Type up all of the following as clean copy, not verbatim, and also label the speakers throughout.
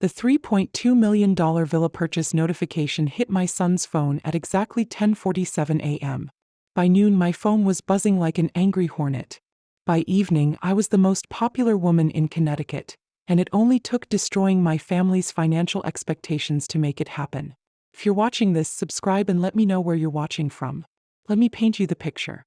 Speaker 1: The $3.2 million villa purchase notification hit my son's phone at exactly 10:47 a.m. By noon, my phone was buzzing like an angry hornet. By evening, I was the most popular woman in Connecticut, and it only took destroying my family's financial expectations to make it happen. If you're watching this, subscribe and let me know where you're watching from. Let me paint you the picture.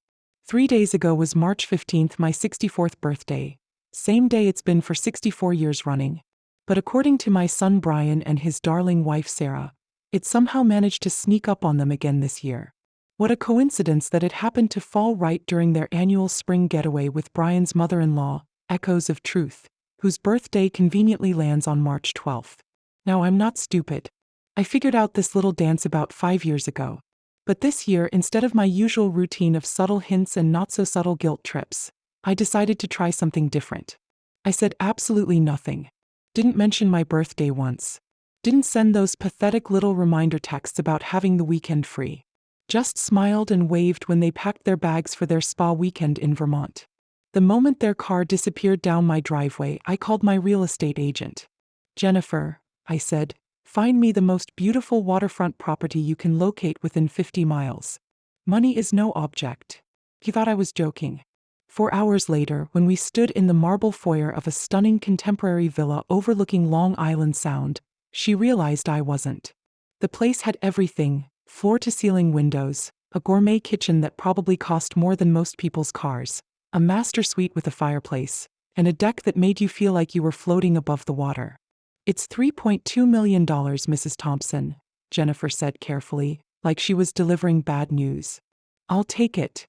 Speaker 1: 3 days ago was March 15th, my 64th birthday. Same day it's been for 64 years running. But according to my son Brian and his darling wife Sarah, it somehow managed to sneak up on them again this year. What a coincidence that it happened to fall right during their annual spring getaway with Brian's mother-in-law, Echoes of Truth, whose birthday conveniently lands on March 12th. Now, I'm not stupid. I figured out this little dance about 5 years ago. But this year, instead of my usual routine of subtle hints and not-so-subtle guilt trips, I decided to try something different. I said absolutely nothing. Didn't mention my birthday once. Didn't send those pathetic little reminder texts about having the weekend free. Just smiled and waved when they packed their bags for their spa weekend in Vermont. The moment their car disappeared down my driveway, I called my real estate agent. "Jennifer," I said, "find me the most beautiful waterfront property you can locate within 50 miles. Money is no object." He thought I was joking. 4 hours later, when we stood in the marble foyer of a stunning contemporary villa overlooking Long Island Sound, she realized I wasn't. The place had everything: floor-to-ceiling windows, a gourmet kitchen that probably cost more than most people's cars, a master suite with a fireplace, and a deck that made you feel like you were floating above the water. "It's $3.2 million, Mrs. Thompson," Jennifer said carefully, like she was delivering bad news. "I'll take it.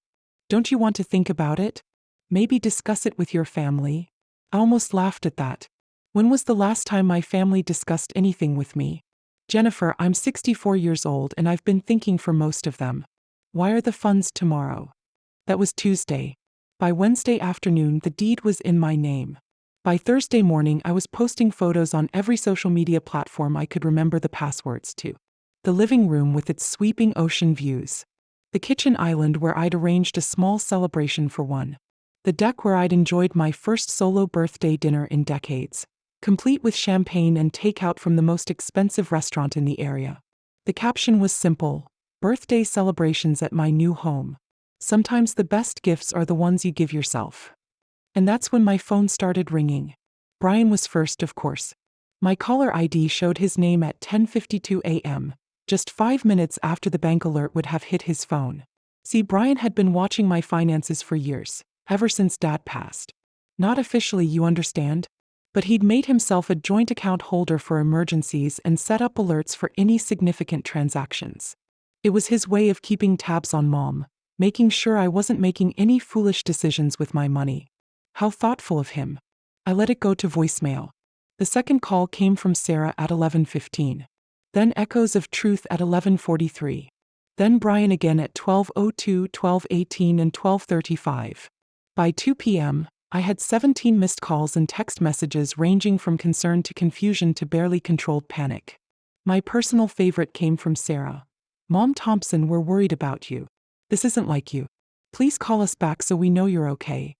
Speaker 1: Don't you want to think about it? Maybe discuss it with your family?" I almost laughed at that. When was the last time my family discussed anything with me? "Jennifer, I'm 64 years old and I've been thinking for most of them. Wire the funds tomorrow." That was Tuesday. By Wednesday afternoon, the deed was in my name. By Thursday morning, I was posting photos on every social media platform I could remember the passwords to. The living room with its sweeping ocean views. The kitchen island where I'd arranged a small celebration for one. The deck where I'd enjoyed my first solo birthday dinner in decades, complete with champagne and takeout from the most expensive restaurant in the area. The caption was simple: "Birthday celebrations at my new home. Sometimes the best gifts are the ones you give yourself." And that's when my phone started ringing. Brian was first, of course. My caller ID showed his name at 10:52 a.m., just 5 minutes after the bank alert would have hit his phone. See, Brian had been watching my finances for years, ever since Dad passed. Not officially, you understand? But he'd made himself a joint account holder for emergencies and set up alerts for any significant transactions. It was his way of keeping tabs on Mom, making sure I wasn't making any foolish decisions with my money. How thoughtful of him. I let it go to voicemail. The second call came from Sarah at 11:15. Then Echoes of Truth at 11:43. Then Brian again at 12:02, 12:18, and 12:35. By 2 p.m., I had 17 missed calls and text messages ranging from concern to confusion to barely controlled panic. My personal favorite came from Sarah. "Mom Thompson, we're worried about you. This isn't like you. Please call us back so we know you're okay."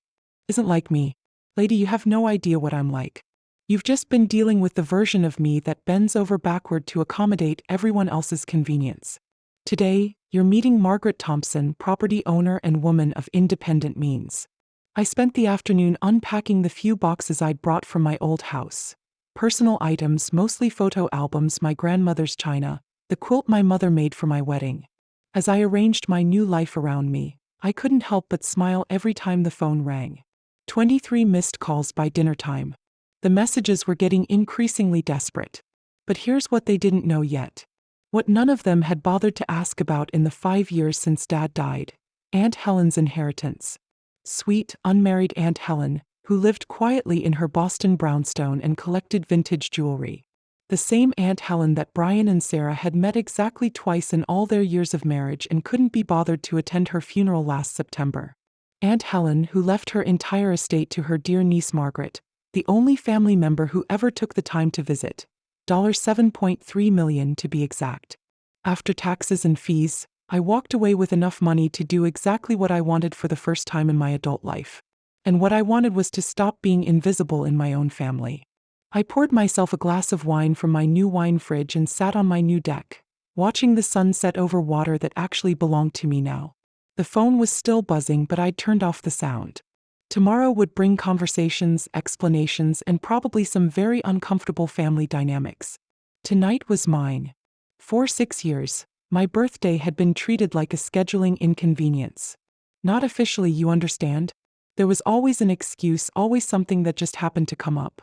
Speaker 1: Isn't like me. Lady, you have no idea what I'm like. You've just been dealing with the version of me that bends over backward to accommodate everyone else's convenience. Today, you're meeting Margaret Thompson, property owner and woman of independent means. I spent the afternoon unpacking the few boxes I'd brought from my old house. Personal items, mostly photo albums, my grandmother's china, the quilt my mother made for my wedding. As I arranged my new life around me, I couldn't help but smile every time the phone rang. 23 missed calls by dinner time. The messages were getting increasingly desperate. But here's what they didn't know yet. What none of them had bothered to ask about in the 5 years since Dad died: Aunt Helen's inheritance. Sweet, unmarried Aunt Helen, who lived quietly in her Boston brownstone and collected vintage jewelry. The same Aunt Helen that Brian and Sarah had met exactly twice in all their years of marriage and couldn't be bothered to attend her funeral last September. Aunt Helen, who left her entire estate to her dear niece Margaret, the only family member who ever took the time to visit. $7.3 million to be exact. After taxes and fees, I walked away with enough money to do exactly what I wanted for the first time in my adult life. And what I wanted was to stop being invisible in my own family. I poured myself a glass of wine from my new wine fridge and sat on my new deck, watching the sun set over water that actually belonged to me now. The phone was still buzzing, but I'd turned off the sound. Tomorrow would bring conversations, explanations, and probably some very uncomfortable family dynamics. Tonight was mine. For 6 years, my birthday had been treated like a scheduling inconvenience. Not officially, you understand? There was always an excuse, always something that just happened to come up.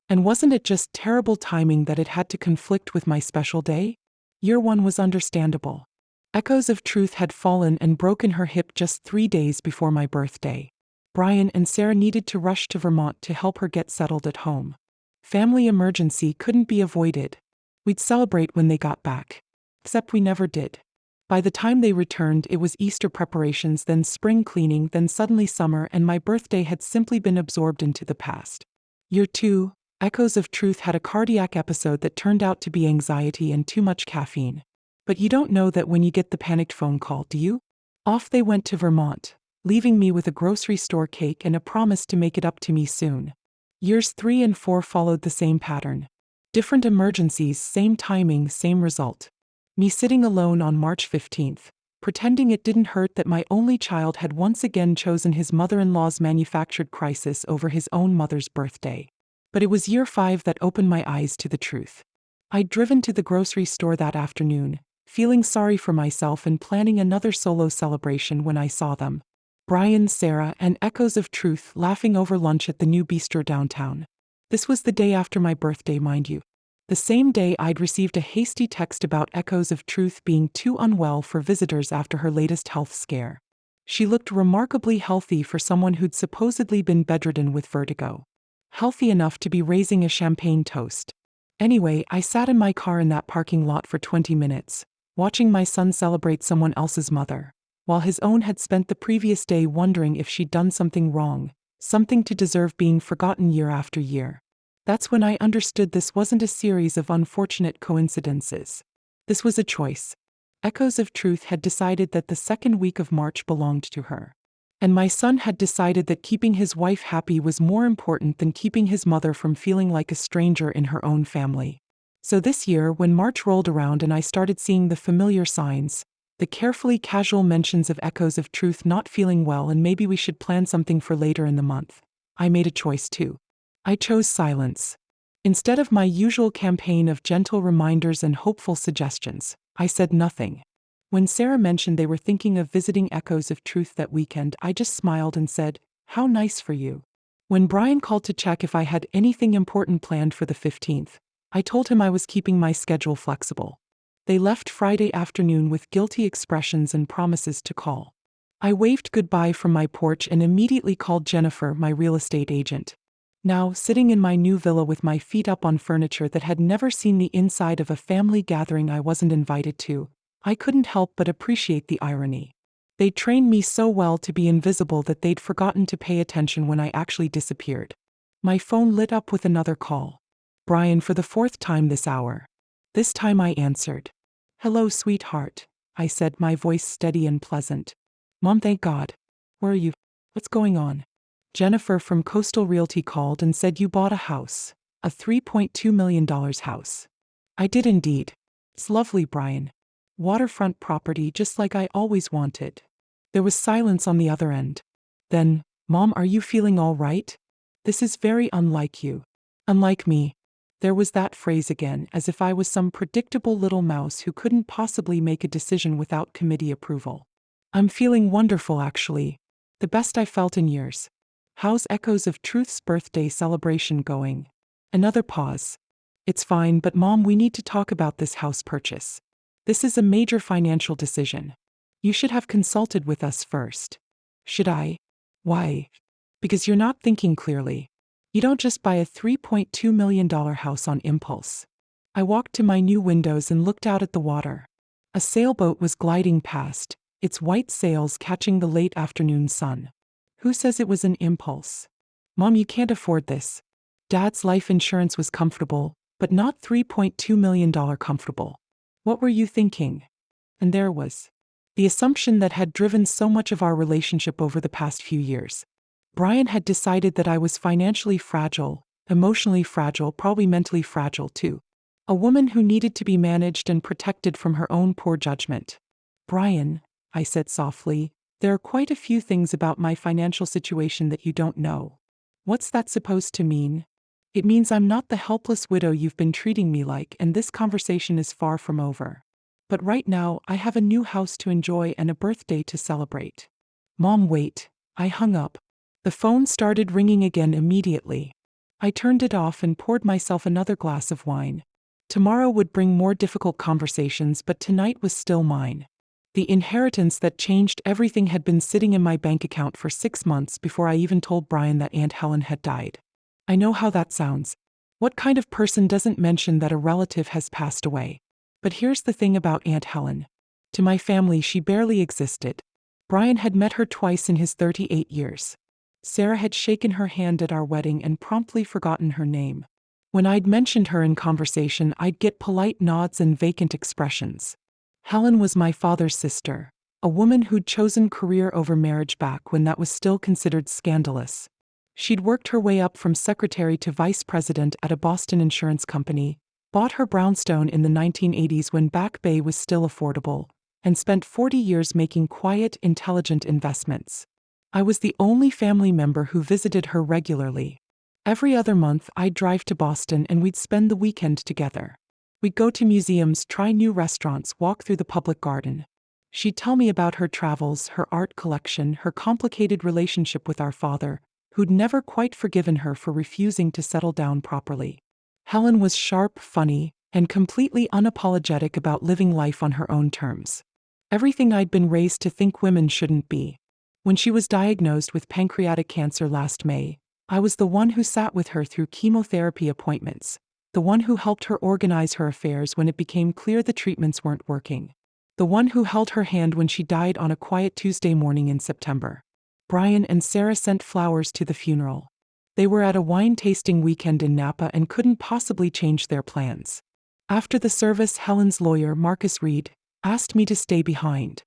Speaker 1: And wasn't it just terrible timing that it had to conflict with my special day? Year one was understandable. Echoes of Truth had fallen and broken her hip just 3 days before my birthday. Brian and Sarah needed to rush to Vermont to help her get settled at home. Family emergency couldn't be avoided. We'd celebrate when they got back. Except we never did. By the time they returned, it was Easter preparations, then spring cleaning, then suddenly summer, and my birthday had simply been absorbed into the past. Year 2, Echoes of Truth had a cardiac episode that turned out to be anxiety and too much caffeine. But you don't know that when you get the panicked phone call, do you? Off they went to Vermont, leaving me with a grocery store cake and a promise to make it up to me soon. Years 3 and 4 followed the same pattern. Different emergencies, same timing, same result. Me sitting alone on March 15th, pretending it didn't hurt that my only child had once again chosen his mother-in-law's manufactured crisis over his own mother's birthday. But it was year 5 that opened my eyes to the truth. I'd driven to the grocery store that afternoon, feeling sorry for myself and planning another solo celebration when I saw them. Brian, Sarah, and Echoes of Truth laughing over lunch at the new bistro downtown. This was the day after my birthday, mind you. The same day I'd received a hasty text about Echoes of Truth being too unwell for visitors after her latest health scare. She looked remarkably healthy for someone who'd supposedly been bedridden with vertigo. Healthy enough to be raising a champagne toast. Anyway, I sat in my car in that parking lot for 20 minutes, watching my son celebrate someone else's mother, while his own had spent the previous day wondering if she'd done something wrong, something to deserve being forgotten year after year. That's when I understood this wasn't a series of unfortunate coincidences. This was a choice. Echoes of Truth had decided that the second week of March belonged to her. And my son had decided that keeping his wife happy was more important than keeping his mother from feeling like a stranger in her own family. So this year, when March rolled around and I started seeing the familiar signs, the carefully casual mentions of Echoes of Truth not feeling well and maybe we should plan something for later in the month, I made a choice too. I chose silence. Instead of my usual campaign of gentle reminders and hopeful suggestions, I said nothing. When Sarah mentioned they were thinking of visiting Echoes of Truth that weekend, I just smiled and said, "How nice for you." When Brian called to check if I had anything important planned for the 15th, I told him I was keeping my schedule flexible. They left Friday afternoon with guilty expressions and promises to call. I waved goodbye from my porch and immediately called Jennifer, my real estate agent. Now, sitting in my new villa with my feet up on furniture that had never seen the inside of a family gathering I wasn't invited to, I couldn't help but appreciate the irony. They'd trained me so well to be invisible that they'd forgotten to pay attention when I actually disappeared. My phone lit up with another call. Brian, for the 4th time this hour. This time I answered. "Hello, sweetheart," I said, my voice steady and pleasant. "Mom, thank God. Where are you? What's going on?" Jennifer from Coastal Realty called and said you bought a house, a $3.2 million house. I did indeed. It's lovely, Brian. Waterfront property just like I always wanted. There was silence on the other end. Then, "Mom, are you feeling all right? This is very unlike you. Unlike me." There was that phrase again, as if I was some predictable little mouse who couldn't possibly make a decision without committee approval. "I'm feeling wonderful, actually. The best I've felt in years. How's Echoes of Truth's birthday celebration going?" Another pause. "It's fine, but Mom, we need to talk about this house purchase. This is a major financial decision. You should have consulted with us first." "Should I? Why?" "Because you're not thinking clearly. You don't just buy a $3.2 million house on impulse." I walked to my new windows and looked out at the water. A sailboat was gliding past, its white sails catching the late afternoon sun. Who says it was an impulse? "Mom, you can't afford this. Dad's life insurance was comfortable, but not $3.2 million comfortable. What were you thinking?" And there was the assumption that had driven so much of our relationship over the past few years. Brian had decided that I was financially fragile, Emotionally fragile, probably mentally fragile too. A woman who needed to be managed and protected from her own poor judgment. Brian, I said softly, there are quite a few things about my financial situation that you don't know. What's that supposed to mean? It means I'm not the helpless widow you've been treating me like, and this conversation is far from over. But right now, I have a new house to enjoy and a birthday to celebrate. Mom, wait. I hung up. The phone started ringing again immediately. I turned it off and poured myself another glass of wine. Tomorrow would bring more difficult conversations, but tonight was still mine. The inheritance that changed everything had been sitting in my bank account for 6 months before I even told Brian that Aunt Helen had died. I know how that sounds. What kind of person doesn't mention that a relative has passed away? But here's the thing about Aunt Helen. To my family, she barely existed. Brian had met her twice in his 38 years. Sarah had shaken her hand at our wedding and promptly forgotten her name. When I'd mentioned her in conversation, I'd get polite nods and vacant expressions. Helen was my father's sister, a woman who'd chosen career over marriage back when that was still considered scandalous. She'd worked her way up from secretary to vice president at a Boston insurance company, bought her brownstone in the 1980s when Back Bay was still affordable, and spent 40 years making quiet, intelligent investments. I was the only family member who visited her regularly. Every other month, I'd drive to Boston and we'd spend the weekend together. We'd go to museums, try new restaurants, walk through the public garden. She'd tell me about her travels, her art collection, her complicated relationship with our father, who'd never quite forgiven her for refusing to settle down properly. Helen was sharp, funny, and completely unapologetic about living life on her own terms. Everything I'd been raised to think women shouldn't be. When she was diagnosed with pancreatic cancer last May, I was the one who sat with her through chemotherapy appointments, the one who helped her organize her affairs when it became clear the treatments weren't working, the one who held her hand when she died on a quiet Tuesday morning in September. Brian and Sarah sent flowers to the funeral. They were at a wine-tasting weekend in Napa and couldn't possibly change their plans. After the service, Helen's lawyer, Marcus Reed, asked me to stay behind.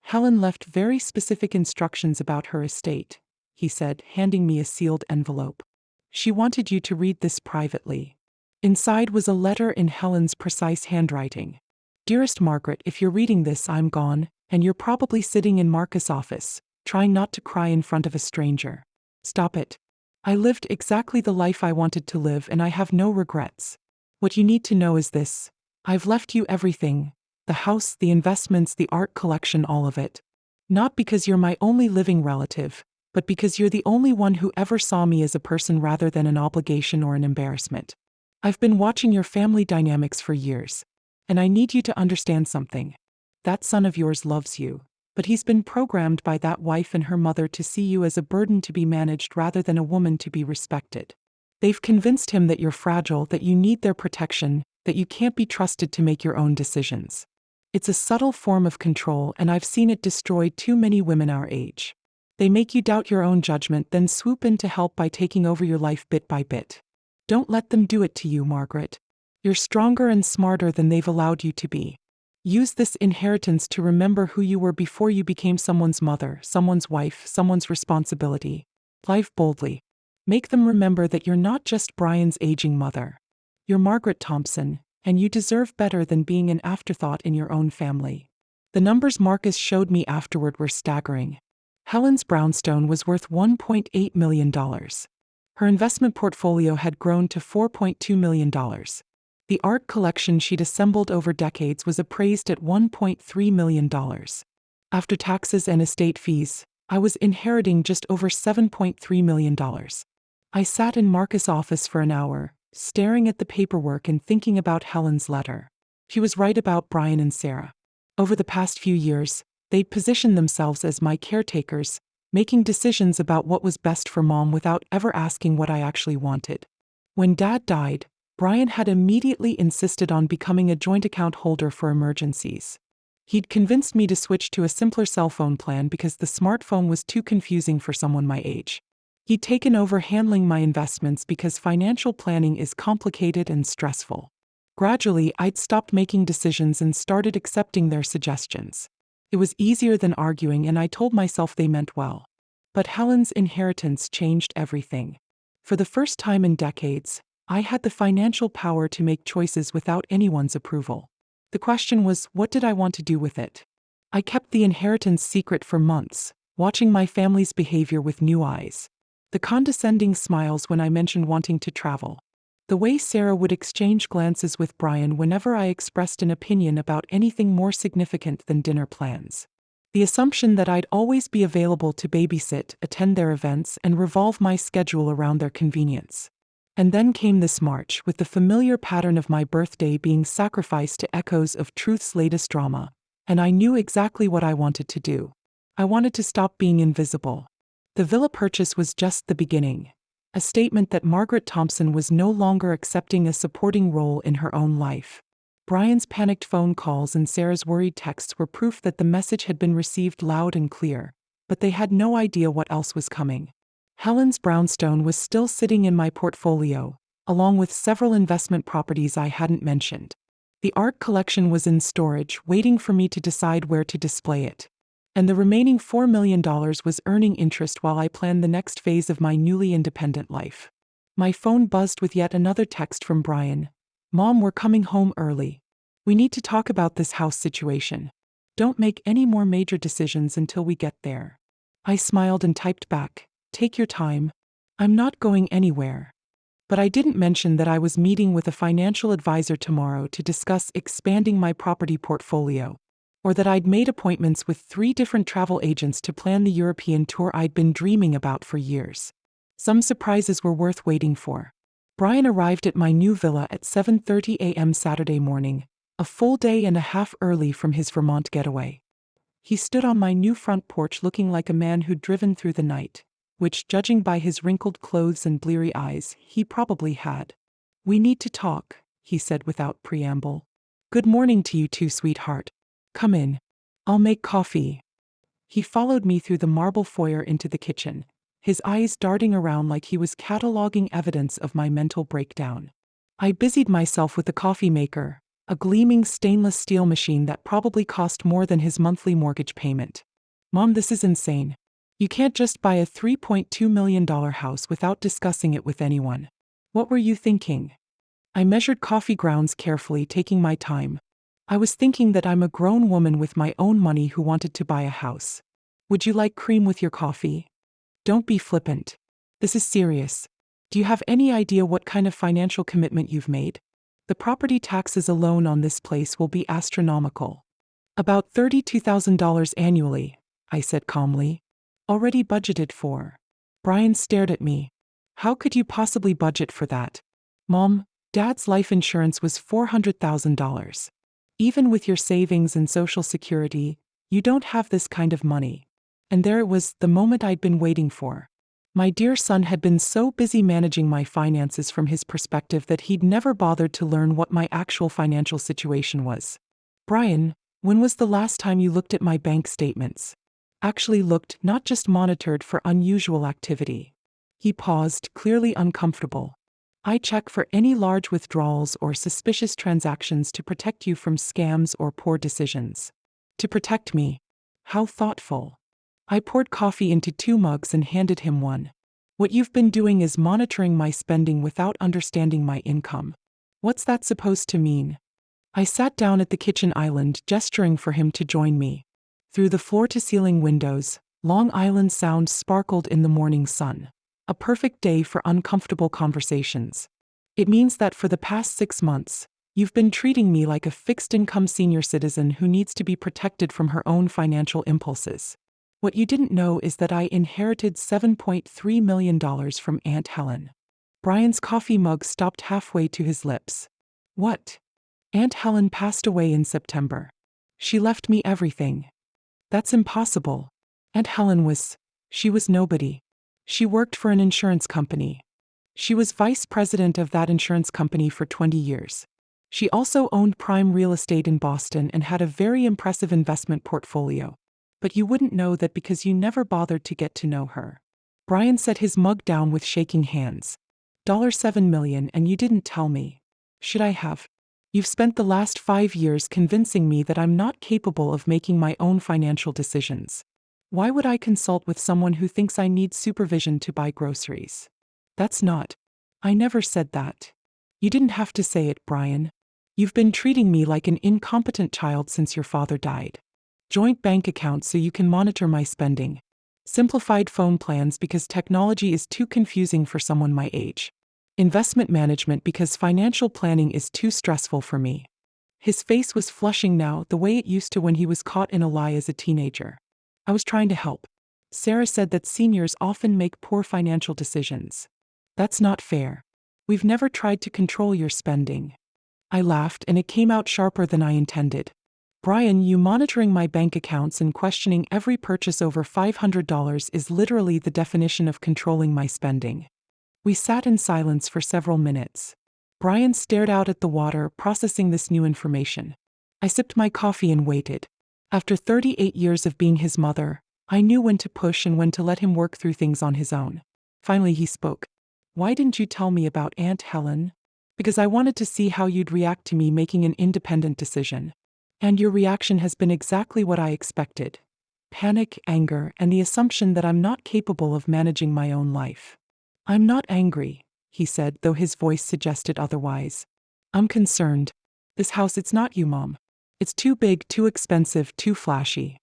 Speaker 1: Helen left very specific instructions about her estate, he said, handing me a sealed envelope. She wanted you to read this privately. Inside was a letter in Helen's precise handwriting. Dearest Margaret, if you're reading this, I'm gone, and you're probably sitting in Marcus' office, trying not to cry in front of a stranger. Stop it. I lived exactly the life I wanted to live and I have no regrets. What you need to know is this. I've left you everything. The house, the investments, the art collection, all of it. Not because you're my only living relative, but because you're the only one who ever saw me as a person rather than an obligation or an embarrassment. I've been watching your family dynamics for years, and I need you to understand something. That son of yours loves you, but he's been programmed by that wife and her mother to see you as a burden to be managed rather than a woman to be respected. They've convinced him that you're fragile, that you need their protection, that you can't be trusted to make your own decisions. It's a subtle form of control, and I've seen it destroy too many women our age. They make you doubt your own judgment, then swoop in to help by taking over your life bit by bit. Don't let them do it to you, Margaret. You're stronger and smarter than they've allowed you to be. Use this inheritance to remember who you were before you became someone's mother, someone's wife, someone's responsibility. Live boldly. Make them remember that you're not just Brian's aging mother. You're Margaret Thompson, and you deserve better than being an afterthought in your own family. The numbers Marcus showed me afterward were staggering. Helen's brownstone was worth $1.8 million. Her investment portfolio had grown to $4.2 million. The art collection she'd assembled over decades was appraised at $1.3 million. After taxes and estate fees, I was inheriting just over $7.3 million. I sat in Marcus' office for an hour, staring at the paperwork and thinking about Helen's letter. She was right about Brian and Sarah. Over the past few years, they'd positioned themselves as my caretakers, making decisions about what was best for Mom without ever asking what I actually wanted. When Dad died, Brian had immediately insisted on becoming a joint account holder for emergencies. He'd convinced me to switch to a simpler cell phone plan because the smartphone was too confusing for someone my age. He'd taken over handling my investments because financial planning is complicated and stressful. Gradually, I'd stopped making decisions and started accepting their suggestions. It was easier than arguing, and I told myself they meant well. But Helen's inheritance changed everything. For the first time in decades, I had the financial power to make choices without anyone's approval. The question was, what did I want to do with it? I kept the inheritance secret for months, watching my family's behavior with new eyes. The condescending smiles when I mentioned wanting to travel. The way Sarah would exchange glances with Brian whenever I expressed an opinion about anything more significant than dinner plans. The assumption that I'd always be available to babysit, attend their events, and revolve my schedule around their convenience. And then came this March, with the familiar pattern of my birthday being sacrificed to echoes of truth's latest drama, and I knew exactly what I wanted to do. I wanted to stop being invisible. The villa purchase was just the beginning. A statement that Margaret Thompson was no longer accepting a supporting role in her own life. Brian's panicked phone calls and Sarah's worried texts were proof that the message had been received loud and clear, but they had no idea what else was coming. Helen's brownstone was still sitting in my portfolio, along with several investment properties I hadn't mentioned. The art collection was in storage, waiting for me to decide where to display it. And the remaining $4 million was earning interest while I planned the next phase of my newly independent life. My phone buzzed with yet another text from Brian. "Mom, we're coming home early. We need to talk about this house situation. Don't make any more major decisions until we get there." I smiled and typed back, "Take your time. I'm not going anywhere." But I didn't mention that I was meeting with a financial advisor tomorrow to discuss expanding my property portfolio, or that I'd made appointments with 3 different travel agents to plan the European tour I'd been dreaming about for years. Some surprises were worth waiting for. Brian arrived at my new villa at 7:30 a.m. Saturday morning, a full day and a half early from his Vermont getaway. He stood on my new front porch looking like a man who'd driven through the night, which, judging by his wrinkled clothes and bleary eyes, he probably had. "We need to talk," he said without preamble. "Good morning to you too, sweetheart. Come in. I'll make coffee." He followed me through the marble foyer into the kitchen, his eyes darting around like he was cataloging evidence of my mental breakdown. I busied myself with the coffee maker, a gleaming stainless steel machine that probably cost more than his monthly mortgage payment. "Mom, this is insane. You can't just buy a $3.2 million house without discussing it with anyone. What were you thinking?" I measured coffee grounds carefully, taking my time. "I was thinking that I'm a grown woman with my own money who wanted to buy a house. Would you like cream with your coffee? Don't be flippant. This is serious. Do you have any idea what kind of financial commitment you've made? The property taxes alone on this place will be astronomical. About $32,000 annually," I said calmly. "Already budgeted for." Brian stared at me. "How could you possibly budget for that? Mom, Dad's life insurance was $400,000. Even with your savings and Social Security, you don't have this kind of money." And there it was, the moment I'd been waiting for. My dear son had been so busy managing my finances from his perspective that he'd never bothered to learn what my actual financial situation was. "Brian, when was the last time you looked at my bank statements? Actually looked, not just monitored for unusual activity." He paused, clearly uncomfortable. "I check for any large withdrawals or suspicious transactions to protect you from scams or poor decisions." To protect me. How thoughtful. I poured coffee into 2 mugs and handed him one. "What you've been doing is monitoring my spending without understanding my income. What's that supposed to mean?" I sat down at the kitchen island, gesturing for him to join me. Through the floor-to-ceiling windows, Long Island Sound sparkled in the morning sun. A perfect day for uncomfortable conversations. "It means that for the past 6 months, you've been treating me like a fixed-income senior citizen who needs to be protected from her own financial impulses. What you didn't know is that I inherited $7.3 million from Aunt Helen." Brian's coffee mug stopped halfway to his lips. "What?" "Aunt Helen passed away in September. She left me everything." "That's impossible. Aunt Helen she was nobody. She worked for an insurance company. She was vice president of that insurance company for 20 years. She also owned prime real estate in Boston and had a very impressive investment portfolio. But you wouldn't know that because you never bothered to get to know her." Brian set his mug down with shaking hands. $7 million and you didn't tell me. Should I have? You've spent the last 5 years convincing me that I'm not capable of making my own financial decisions. Why would I consult with someone who thinks I need supervision to buy groceries? That's not. I never said that. You didn't have to say it, Brian. You've been treating me like an incompetent child since your father died. Joint bank accounts so you can monitor my spending. Simplified phone plans because technology is too confusing for someone my age. Investment management because financial planning is too stressful for me. His face was flushing now, the way it used to when he was caught in a lie as a teenager. I was trying to help. Sarah said that seniors often make poor financial decisions. That's not fair. We've never tried to control your spending. I laughed, and it came out sharper than I intended. Brian, you monitoring my bank accounts and questioning every purchase over $500 is literally the definition of controlling my spending. We sat in silence for several minutes. Brian stared out at the water, processing this new information. I sipped my coffee and waited. After 38 years of being his mother, I knew when to push and when to let him work through things on his own. Finally he spoke. Why didn't you tell me about Aunt Helen? Because I wanted to see how you'd react to me making an independent decision. And your reaction has been exactly what I expected. Panic, anger, and the assumption that I'm not capable of managing my own life. I'm not angry, he said, though his voice suggested otherwise. I'm concerned. This house, it's not you, Mom. It's too big, too expensive, too flashy.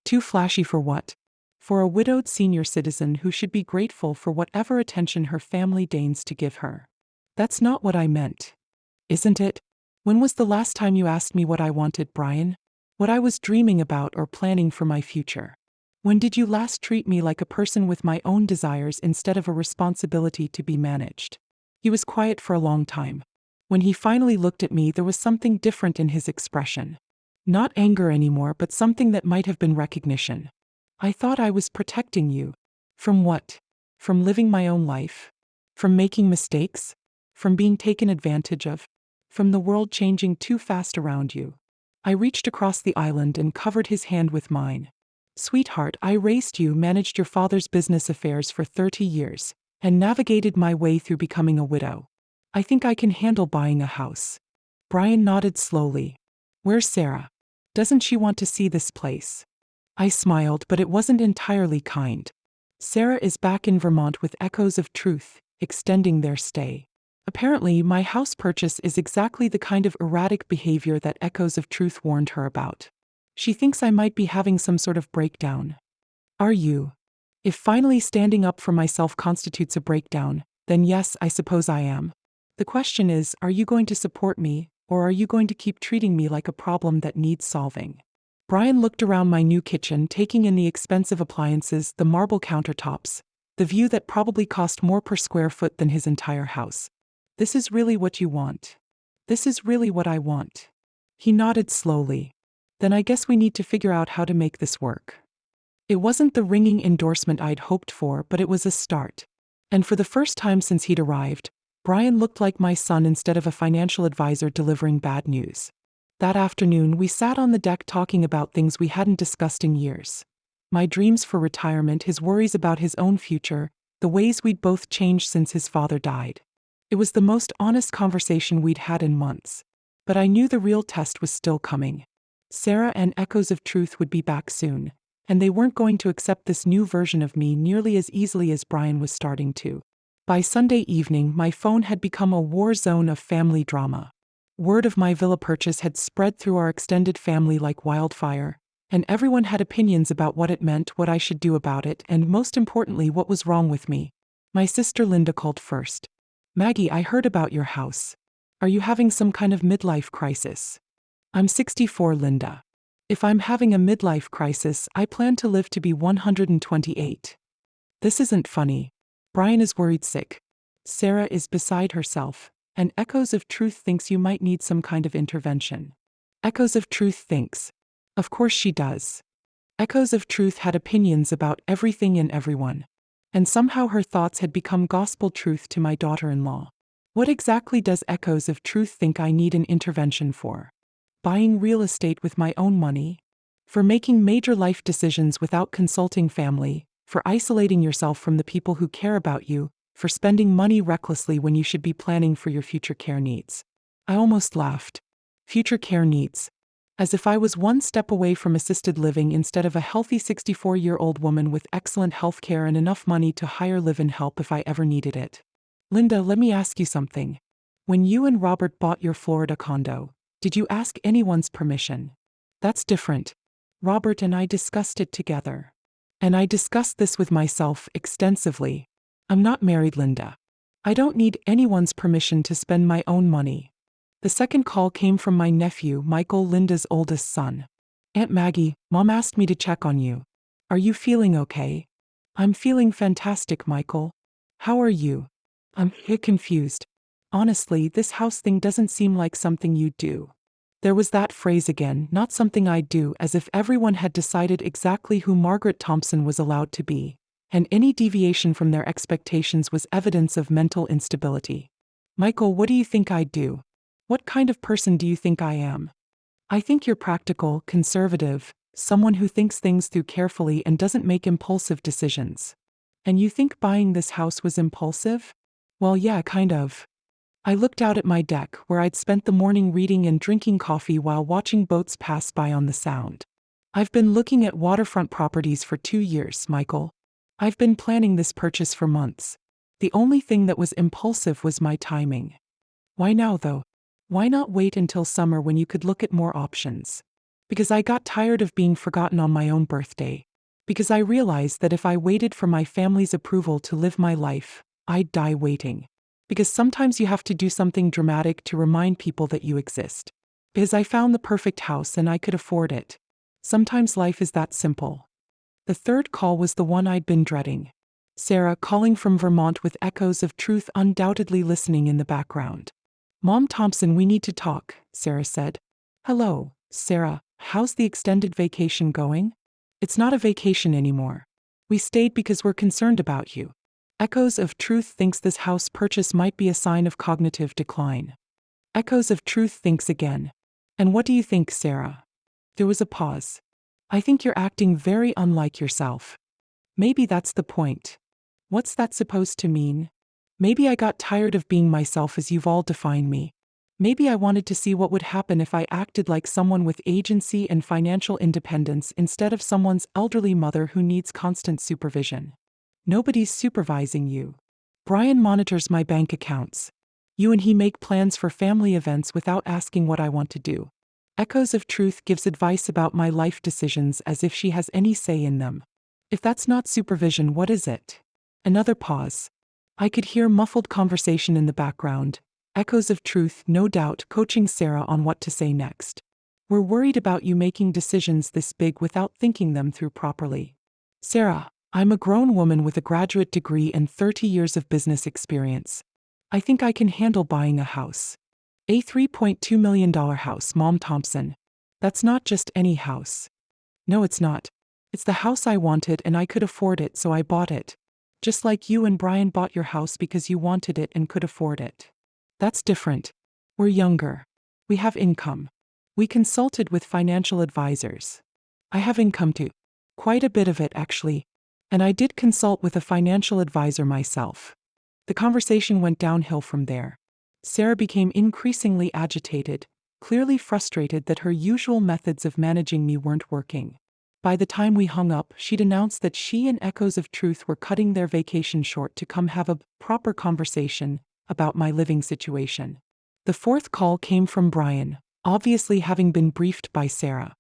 Speaker 1: Too flashy for what? For a widowed senior citizen who should be grateful for whatever attention her family deigns to give her. That's not what I meant. Isn't it? When was the last time you asked me what I wanted, Brian? What I was dreaming about or planning for my future? When did you last treat me like a person with my own desires instead of a responsibility to be managed? He was quiet for a long time. When he finally looked at me, there was something different in his expression. Not anger anymore, but something that might have been recognition. I thought I was protecting you. From what? From living my own life? From making mistakes? From being taken advantage of? From the world changing too fast around you? I reached across the island and covered his hand with mine. Sweetheart, I raised you, managed your father's business affairs for 30 years, and navigated my way through becoming a widow. I think I can handle buying a house. Brian nodded slowly. Where's Sarah? Doesn't she want to see this place? I smiled, but it wasn't entirely kind. Sarah is back in Vermont with Echoes of Truth, extending their stay. Apparently, my house purchase is exactly the kind of erratic behavior that Echoes of Truth warned her about. She thinks I might be having some sort of breakdown. Are you? If finally standing up for myself constitutes a breakdown, then yes, I suppose I am. The question is, are you going to support me, or are you going to keep treating me like a problem that needs solving? Brian looked around my new kitchen, taking in the expensive appliances, the marble countertops, the view that probably cost more per square foot than his entire house. This is really what you want. This is really what I want. He nodded slowly. Then I guess we need to figure out how to make this work. It wasn't the ringing endorsement I'd hoped for, but it was a start. And for the first time since he'd arrived, Brian looked like my son instead of a financial advisor delivering bad news. That afternoon, we sat on the deck talking about things we hadn't discussed in years. My dreams for retirement, his worries about his own future, the ways we'd both changed since his father died. It was the most honest conversation we'd had in months. But I knew the real test was still coming. Sarah and Echoes of Truth would be back soon, and they weren't going to accept this new version of me nearly as easily as Brian was starting to. By Sunday evening, my phone had become a war zone of family drama. Word of my villa purchase had spread through our extended family like wildfire, and everyone had opinions about what it meant, what I should do about it, and most importantly, what was wrong with me. My sister Linda called first. Maggie, I heard about your house. Are you having some kind of midlife crisis? I'm 64, Linda. If I'm having a midlife crisis, I plan to live to be 128. This isn't funny. Brian is worried sick. Sarah is beside herself, and Echoes of Truth thinks you might need some kind of intervention. Echoes of Truth thinks. Of course she does. Echoes of Truth had opinions about everything and everyone. And somehow her thoughts had become gospel truth to my daughter-in-law. What exactly does Echoes of Truth think I need an intervention for? Buying real estate with my own money? For making major life decisions without consulting family? For isolating yourself from the people who care about you? For spending money recklessly when you should be planning for your future care needs? I almost laughed. Future care needs. As if I was one step away from assisted living instead of a healthy 64-year-old woman with excellent health care and enough money to hire live-in help if I ever needed it. Linda, let me ask you something. When you and Robert bought your Florida condo, did you ask anyone's permission? That's different. Robert and I discussed it together. And I discussed this with myself extensively. I'm not married, Linda. I don't need anyone's permission to spend my own money. The second call came from my nephew, Michael, Linda's oldest son. Aunt Maggie, Mom asked me to check on you. Are you feeling okay? I'm feeling fantastic, Michael. How are you? I'm confused. Honestly, this house thing doesn't seem like something you'd do. There was that phrase again, not something I'd do, as if everyone had decided exactly who Margaret Thompson was allowed to be, and any deviation from their expectations was evidence of mental instability. Michael, what do you think I'd do? What kind of person do you think I am? I think you're practical, conservative, someone who thinks things through carefully and doesn't make impulsive decisions. And you think buying this house was impulsive? Well, yeah, kind of. I looked out at my deck, where I'd spent the morning reading and drinking coffee while watching boats pass by on the Sound. I've been looking at waterfront properties for 2 years, Michael. I've been planning this purchase for months. The only thing that was impulsive was my timing. Why now, though? Why not wait until summer when you could look at more options? Because I got tired of being forgotten on my own birthday. Because I realized that if I waited for my family's approval to live my life, I'd die waiting. Because sometimes you have to do something dramatic to remind people that you exist. Because I found the perfect house and I could afford it. Sometimes life is that simple. The third call was the one I'd been dreading. Sarah, calling from Vermont with echoes of truth undoubtedly listening in the background. Mom Thompson, we need to talk, Sarah said. Hello, Sarah, how's the extended vacation going? It's not a vacation anymore. We stayed because we're concerned about you. Echoes of Truth thinks this house purchase might be a sign of cognitive decline. Echoes of Truth thinks again. And what do you think, Sarah? There was a pause. I think you're acting very unlike yourself. Maybe that's the point. What's that supposed to mean? Maybe I got tired of being myself as you've all defined me. Maybe I wanted to see what would happen if I acted like someone with agency and financial independence instead of someone's elderly mother who needs constant supervision. Nobody's supervising you. Brian monitors my bank accounts. You and he make plans for family events without asking what I want to do. Echoes of Truth gives advice about my life decisions as if she has any say in them. If that's not supervision, what is it? Another pause. I could hear muffled conversation in the background. Echoes of Truth, no doubt, coaching Sarah on what to say next. We're worried about you making decisions this big without thinking them through properly. Sarah, I'm a grown woman with a graduate degree and 30 years of business experience. I think I can handle buying a house. A $3.2 million house, Mom Thompson. That's not just any house. No, it's not. It's the house I wanted and I could afford it, so I bought it. Just like you and Brian bought your house because you wanted it and could afford it. That's different. We're younger. We have income. We consulted with financial advisors. I have income too. Quite a bit of it, actually. And I did consult with a financial advisor myself. The conversation went downhill from there. Sarah became increasingly agitated, clearly frustrated that her usual methods of managing me weren't working. By the time we hung up, she'd announced that she and Echoes of Truth were cutting their vacation short to come have a proper conversation about my living situation. The fourth call came from Brian, obviously having been briefed by Sarah.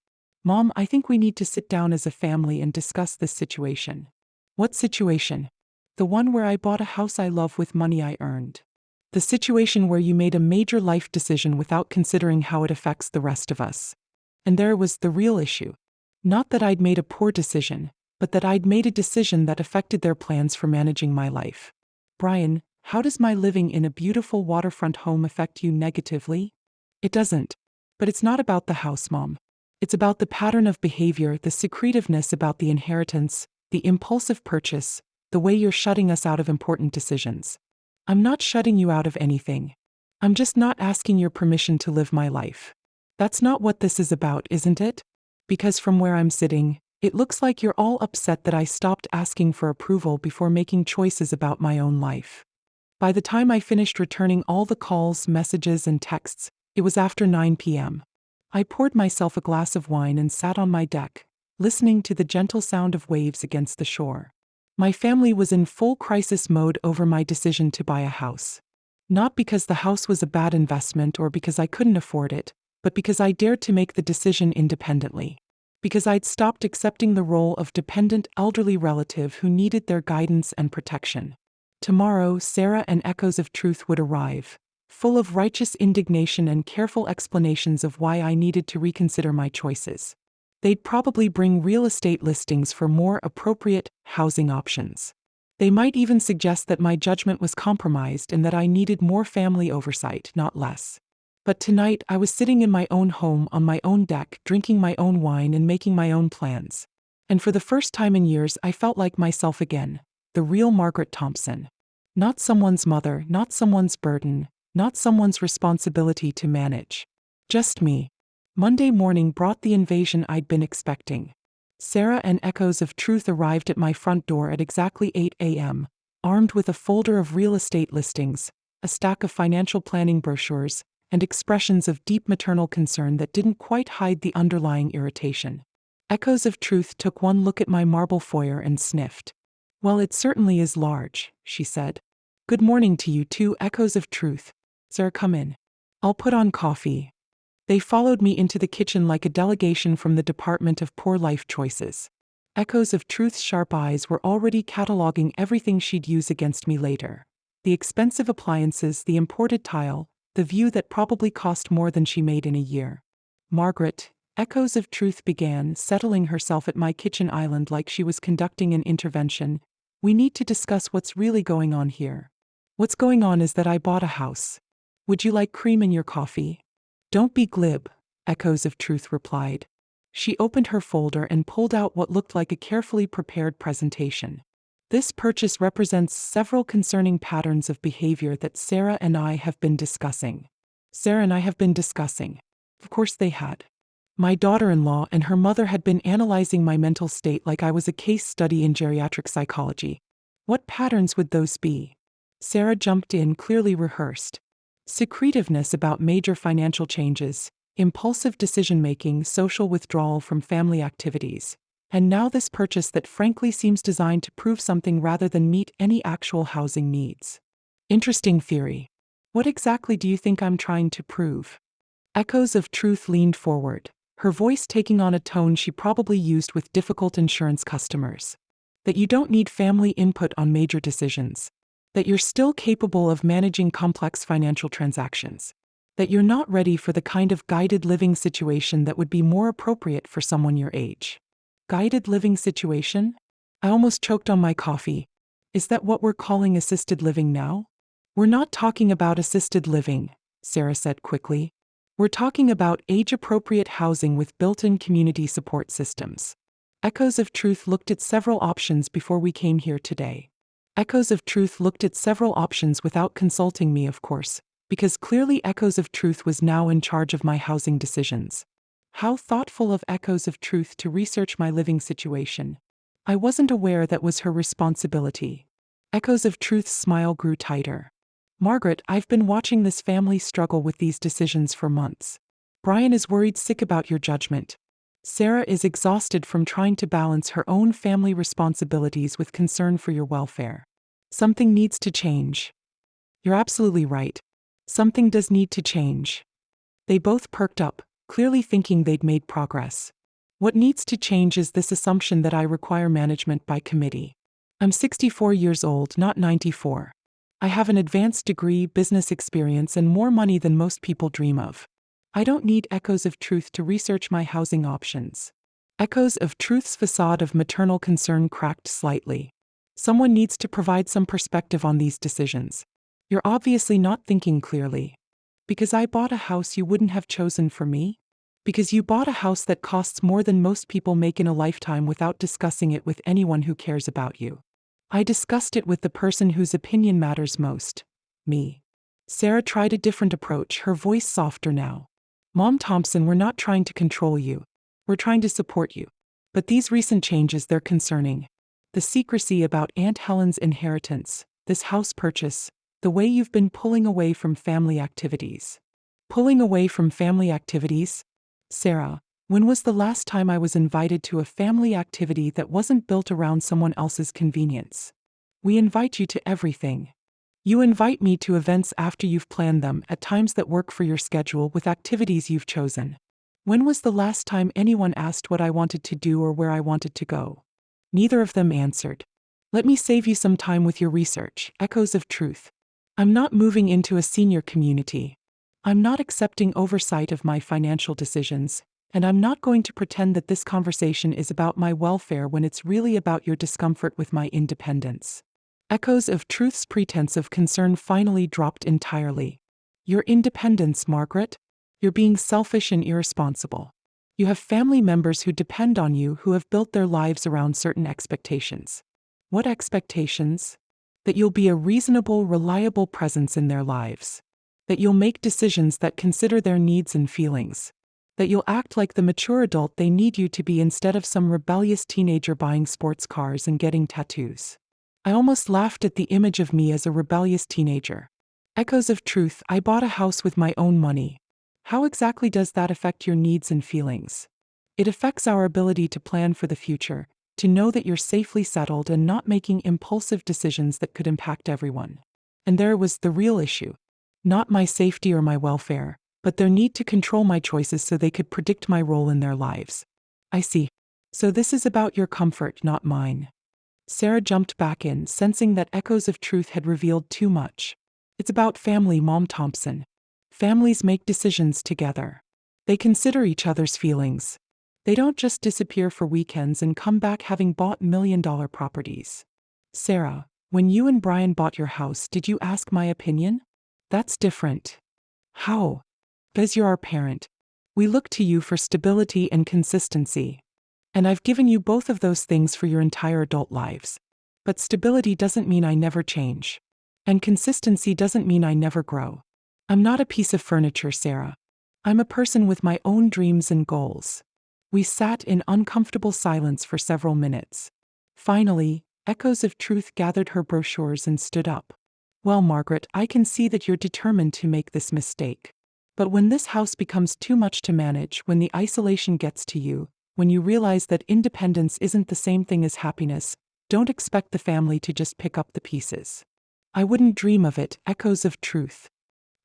Speaker 1: Mom, I think we need to sit down as a family and discuss this situation. What situation? The one where I bought a house I love with money I earned. The situation where you made a major life decision without considering how it affects the rest of us. And there was the real issue. Not that I'd made a poor decision, but that I'd made a decision that affected their plans for managing my life. Brian, how does my living in a beautiful waterfront home affect you negatively? It doesn't. But it's not about the house, Mom. It's about the pattern of behavior, the secretiveness about the inheritance, the impulsive purchase, the way you're shutting us out of important decisions. I'm not shutting you out of anything. I'm just not asking your permission to live my life. That's not what this is about, isn't it? Because from where I'm sitting, it looks like you're all upset that I stopped asking for approval before making choices about my own life. By the time I finished returning all the calls, messages, and texts, it was after 9 p.m. I poured myself a glass of wine and sat on my deck, listening to the gentle sound of waves against the shore. My family was in full crisis mode over my decision to buy a house. Not because the house was a bad investment or because I couldn't afford it, but because I dared to make the decision independently. Because I'd stopped accepting the role of dependent elderly relative who needed their guidance and protection. Tomorrow, Sarah and Echoes of Truth would arrive, full of righteous indignation and careful explanations of why I needed to reconsider my choices. They'd probably bring real estate listings for more appropriate housing options. They might even suggest that my judgment was compromised and that I needed more family oversight, not less. But tonight I was sitting in my own home on my own deck, drinking my own wine and making my own plans. And for the first time in years I felt like myself again, the real Margaret Thompson. Not someone's mother, not someone's burden, not someone's responsibility to manage. Just me. Monday morning brought the invasion I'd been expecting. Sarah and Echoes of Truth arrived at my front door at exactly 8 a.m., armed with a folder of real estate listings, a stack of financial planning brochures, and expressions of deep maternal concern that didn't quite hide the underlying irritation. Echoes of Truth took one look at my marble foyer and sniffed. "Well, it certainly is large," she said. "Good morning to you too, Echoes of Truth. Sir, come in. I'll put on coffee." They followed me into the kitchen like a delegation from the Department of Poor Life Choices. Echoes of Truth's sharp eyes were already cataloging everything she'd use against me later. The expensive appliances, the imported tile, the view that probably cost more than she made in a year. "Margaret," Echoes of Truth began, settling herself at my kitchen island like she was conducting an intervention, "we need to discuss what's really going on here. What's going on is that I bought a house. Would you like cream in your coffee?" "Don't be glib," Echoes of Truth replied. She opened her folder and pulled out what looked like a carefully prepared presentation. "This purchase represents several concerning patterns of behavior that Sarah and I have been discussing." Sarah and I have been discussing. Of course they had. My daughter-in-law and her mother had been analyzing my mental state like I was a case study in geriatric psychology. What patterns would those be? Sarah jumped in, clearly rehearsed. Secretiveness about major financial changes, impulsive decision-making, social withdrawal from family activities. And now this purchase that frankly seems designed to prove something rather than meet any actual housing needs. Interesting theory. What exactly do you think I'm trying to prove? Echoes of Truth leaned forward, her voice taking on a tone she probably used with difficult insurance customers. That you don't need family input on major decisions. That you're still capable of managing complex financial transactions. That you're not ready for the kind of guided living situation that would be more appropriate for someone your age. Guided living situation? I almost choked on my coffee. Is that what we're calling assisted living now? "We're not talking about assisted living," Sarah said quickly. "We're talking about age-appropriate housing with built-in community support systems." Echoes of Truth looked at several options before we came here today. Echoes of Truth looked at several options without consulting me, of course, because clearly Echoes of Truth was now in charge of my housing decisions. How thoughtful of Echoes of Truth to research my living situation. I wasn't aware that was her responsibility. Echoes of Truth's smile grew tighter. "Margaret, I've been watching this family struggle with these decisions for months. Brian is worried sick about your judgment. Sarah is exhausted from trying to balance her own family responsibilities with concern for your welfare. Something needs to change." "You're absolutely right. Something does need to change." They both perked up, clearly thinking they'd made progress. "What needs to change is this assumption that I require management by committee. I'm 64 years old, not 94. I have an advanced degree, business experience, and more money than most people dream of. I don't need Echoes of Truth to research my housing options." Echoes of Truth's facade of maternal concern cracked slightly. "Someone needs to provide some perspective on these decisions. You're obviously not thinking clearly. Because I bought a house you wouldn't have chosen for me? Because you bought a house that costs more than most people make in a lifetime without discussing it with anyone who cares about you. I discussed it with the person whose opinion matters most. Me." Sarah tried a different approach, her voice softer now. "Mom Thompson, we're not trying to control you. We're trying to support you. But these recent changes, they're concerning. The secrecy about Aunt Helen's inheritance, this house purchase, the way you've been pulling away from family activities." "Pulling away from family activities?" "Sarah, When was the last time I was invited to a family activity that wasn't built around someone else's convenience? We invite you to everything. You invite me to events after you've planned them at times that work for your schedule with activities you've chosen. When was the last time anyone asked what I wanted to do or where I wanted to go? Neither of them answered. Let me save you some time with your research. Echoes of truth. I'm not moving into a senior community. I'm not accepting oversight of my financial decisions, and I'm not going to pretend that this conversation is about my welfare when it's really about your discomfort with my independence. Echoes of truth's pretense of concern finally dropped entirely. Your independence, Margaret? You're being selfish and irresponsible. You have family members who depend on you who have built their lives around certain expectations. What expectations? That you'll be a reasonable, reliable presence in their lives. That you'll make decisions that consider their needs and feelings. That you'll act like the mature adult they need you to be instead of some rebellious teenager buying sports cars and getting tattoos. I almost laughed at the image of me as a rebellious teenager. Echoes of truth. I bought a house with my own money. How exactly does that affect your needs and feelings? It affects our ability to plan for the future, to know that you're safely settled and not making impulsive decisions that could impact everyone. And there was the real issue. Not my safety or my welfare, but their need to control my choices so they could predict my role in their lives. I see. So this is about your comfort, not mine. Sarah jumped back in, sensing that Echoes of Truth had revealed too much. It's about family, Mom Thompson. Families make decisions together. They consider each other's feelings. They don't just disappear for weekends and come back having bought million-dollar properties. Sarah, when you and Brian bought your house, did you ask my opinion? That's different. How? Because you're our parent. We look to you for stability and consistency. And I've given you both of those things for your entire adult lives. But stability doesn't mean I never change. And consistency doesn't mean I never grow. I'm not a piece of furniture, Sarah. I'm a person with my own dreams and goals. We sat in uncomfortable silence for several minutes. Finally, Echoes of Truth gathered her brochures and stood up. Well, Margaret, I can see that you're determined to make this mistake. But when this house becomes too much to manage, when the isolation gets to you, when you realize that independence isn't the same thing as happiness, don't expect the family to just pick up the pieces. I wouldn't dream of it. Echoes of Truth.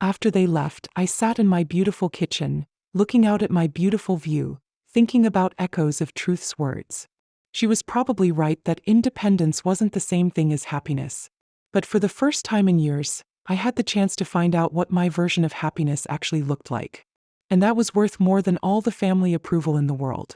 Speaker 1: After they left, I sat in my beautiful kitchen, looking out at my beautiful view, thinking about Echoes of Truth's words. She was probably right that independence wasn't the same thing as happiness. But for the first time in years, I had the chance to find out what my version of happiness actually looked like. And that was worth more than all the family approval in the world.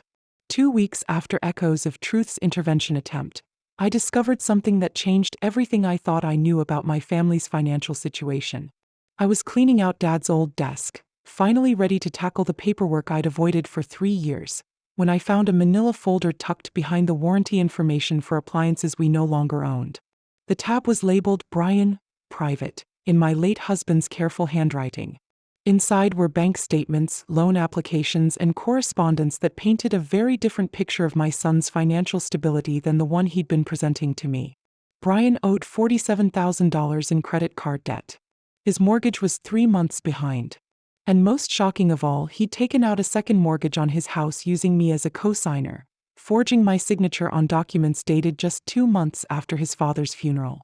Speaker 1: 2 weeks after Echoes of Truth's intervention attempt, I discovered something that changed everything I thought I knew about my family's financial situation. I was cleaning out Dad's old desk, finally ready to tackle the paperwork I'd avoided for 3 years, when I found a manila folder tucked behind the warranty information for appliances we no longer owned. The tab was labeled Brian, Private, in my late husband's careful handwriting. Inside were bank statements, loan applications, and correspondence that painted a very different picture of my son's financial stability than the one he'd been presenting to me. Brian owed $47,000 in credit card debt. His mortgage was 3 months behind. And most shocking of all, he'd taken out a second mortgage on his house using me as a co-signer, forging my signature on documents dated just 2 months after his father's funeral.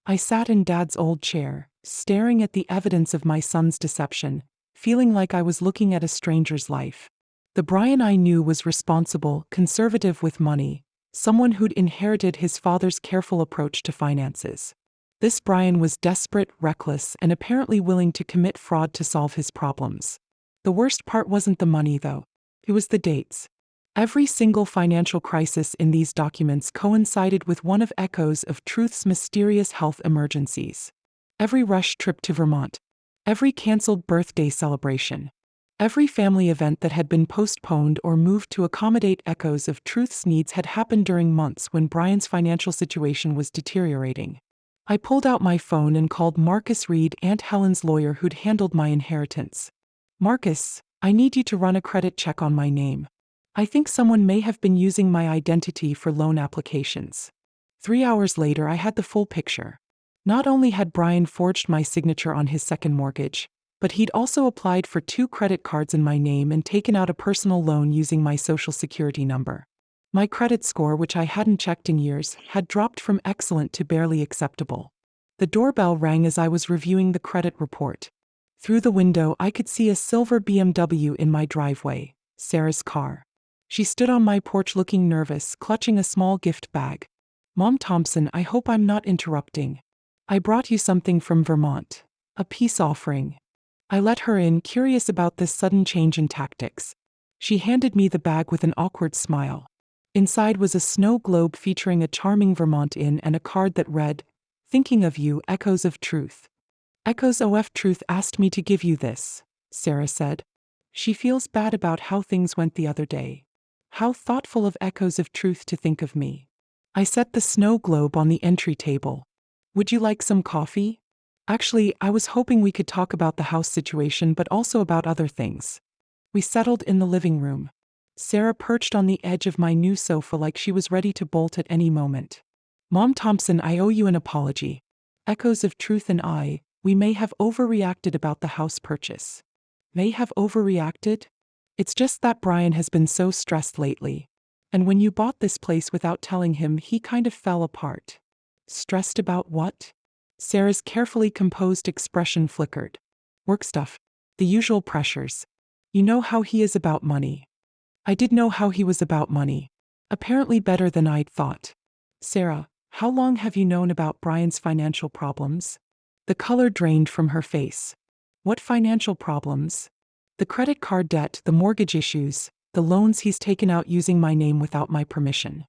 Speaker 1: I sat in Dad's old chair, staring at the evidence of my son's deception, feeling like I was looking at a stranger's life. The Brian I knew was responsible, conservative with money, someone who'd inherited his father's careful approach to finances. This Brian was desperate, reckless, and apparently willing to commit fraud to solve his problems. The worst part wasn't the money, though. It was the dates. Every single financial crisis in these documents coincided with one of Echoes of Truth's mysterious health emergencies. Every rush trip to Vermont. Every canceled birthday celebration. Every family event that had been postponed or moved to accommodate Echoes of Truth's needs had happened during months when Brian's financial situation was deteriorating. I pulled out my phone and called Marcus Reed, Aunt Helen's lawyer who'd handled my inheritance. Marcus, I need you to run a credit check on my name. I think someone may have been using my identity for loan applications. 3 hours later, I had the full picture. Not only had Brian forged my signature on his second mortgage, But he'd also applied for 2 credit cards in my name and taken out a personal loan using my social security number. My credit score, which I hadn't checked in years, had dropped from excellent to barely acceptable. The doorbell rang as I was reviewing the credit report. Through the window, I could see a silver BMW in my driveway, Sarah's car. She stood on my porch looking nervous, clutching a small gift bag. "Mom Thompson, I hope I'm not interrupting. I brought you something from Vermont. A peace offering." I let her in, curious about this sudden change in tactics. She handed me the bag with an awkward smile. Inside was a snow globe featuring a charming Vermont inn and a card that read, "Thinking of you, Echoes of Truth." "Echoes of Truth asked me to give you this," Sarah said. "She feels bad about how things went the other day. How thoughtful of Echoes of Truth to think of me." I set the snow globe on the entry table. "Would you like some coffee?" "Actually, I was hoping we could talk about the house situation but also about other things." We settled in the living room. Sarah perched on the edge of my new sofa like she was ready to bolt at any moment. "Mom Thompson, I owe you an apology. Echoes of Truth and we may have overreacted about the house purchase." "May have overreacted?" "It's just that Brian has been so stressed lately. And when you bought this place without telling him, he kind of fell apart." "Stressed about what?" Sarah's carefully composed expression flickered. "Work stuff. The usual pressures. You know how he is about money." I did know how he was about money. Apparently better than I'd thought. "Sarah, how long have you known about Brian's financial problems?" The color drained from her face. "What financial problems?" "The credit card debt, the mortgage issues, the loans he's taken out using my name without my permission."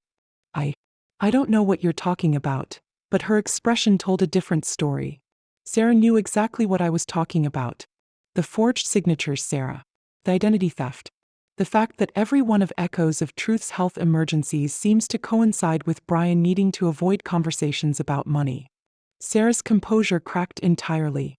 Speaker 1: I don't know what you're talking about," but her expression told a different story. Sarah knew exactly what I was talking about. The forged signatures, Sarah. The identity theft. The fact that every one of Echoes of Truth's health emergencies seems to coincide with Brian needing to avoid conversations about money. Sarah's composure cracked entirely.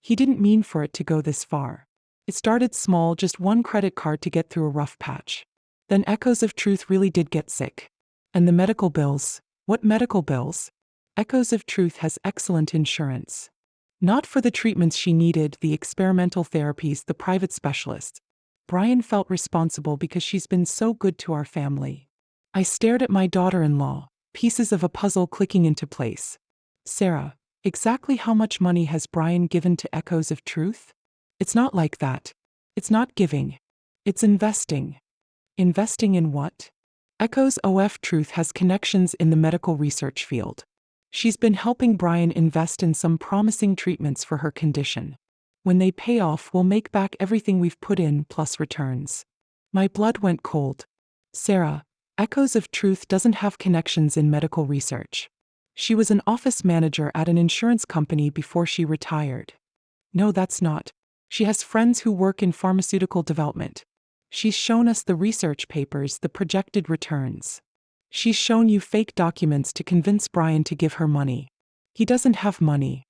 Speaker 1: "He didn't mean for it to go this far. It started small, just one credit card to get through a rough patch. Then Echoes of Truth really did get sick. And the medical bills. What medical bills?" "Echoes of Truth has excellent insurance. Not for the treatments she needed, the experimental therapies, the private specialists. Brian felt responsible because she's been so good to our family." I stared at my daughter-in-law, pieces of a puzzle clicking into place. "Sarah, exactly how much money has Brian given to Echoes of Truth?" "It's not like that. It's not giving. It's investing." "Investing in what?" "Echoes of Truth has connections in the medical research field. She's been helping Brian invest in some promising treatments for her condition. When they pay off, we'll make back everything we've put in plus returns." My blood went cold. "Sarah, Echoes of Truth doesn't have connections in medical research. She was an office manager at an insurance company before she retired." "No, that's not. She has friends who work in pharmaceutical development. She's shown us the research papers, the projected returns. She's shown you fake documents to convince Brian to give her money. He doesn't have money.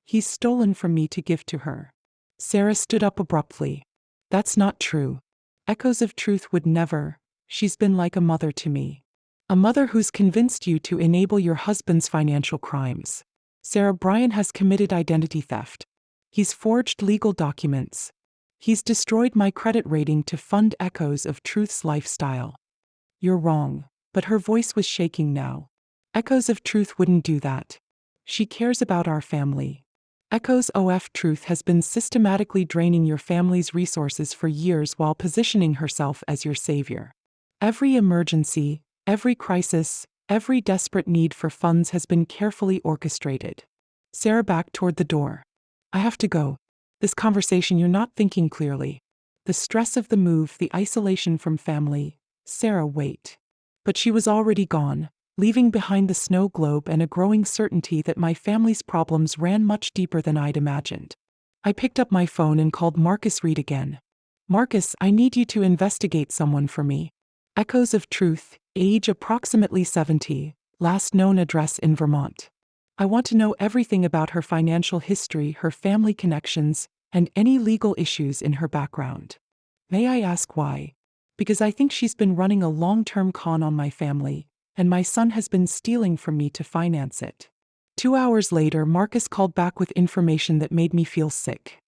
Speaker 1: He's stolen from me to give to her." Sarah stood up abruptly. "That's not true. Echoes of Truth would never. She's been like a mother to me. A mother who's convinced you to enable your husband's financial crimes. Sarah, Brian has committed identity theft. He's forged legal documents. He's destroyed my credit rating to fund Echoes of Truth's lifestyle." "You're wrong." But her voice was shaking now. "Echoes of Truth wouldn't do that. She cares about our family. Echoes of Truth has been systematically draining your family's resources for years while positioning herself as your savior. Every emergency, every crisis, every desperate need for funds has been carefully orchestrated." Sarah backed toward the door. "I have to go. This conversation, you're not thinking clearly. The stress of the move, the isolation from family." "Sarah, wait." But she was already gone, leaving behind the snow globe and a growing certainty that my family's problems ran much deeper than I'd imagined. I picked up my phone and called Marcus Reed again. "Marcus, I need you to investigate someone for me. Echoes of Truth, age approximately 70, last known address in Vermont. I want to know everything about her financial history, her family connections, and any legal issues in her background." "May I ask why?" "Because I think she's been running a long-term con on my family, and my son has been stealing from me to finance it." 2 hours later, Marcus called back with information that made me feel sick.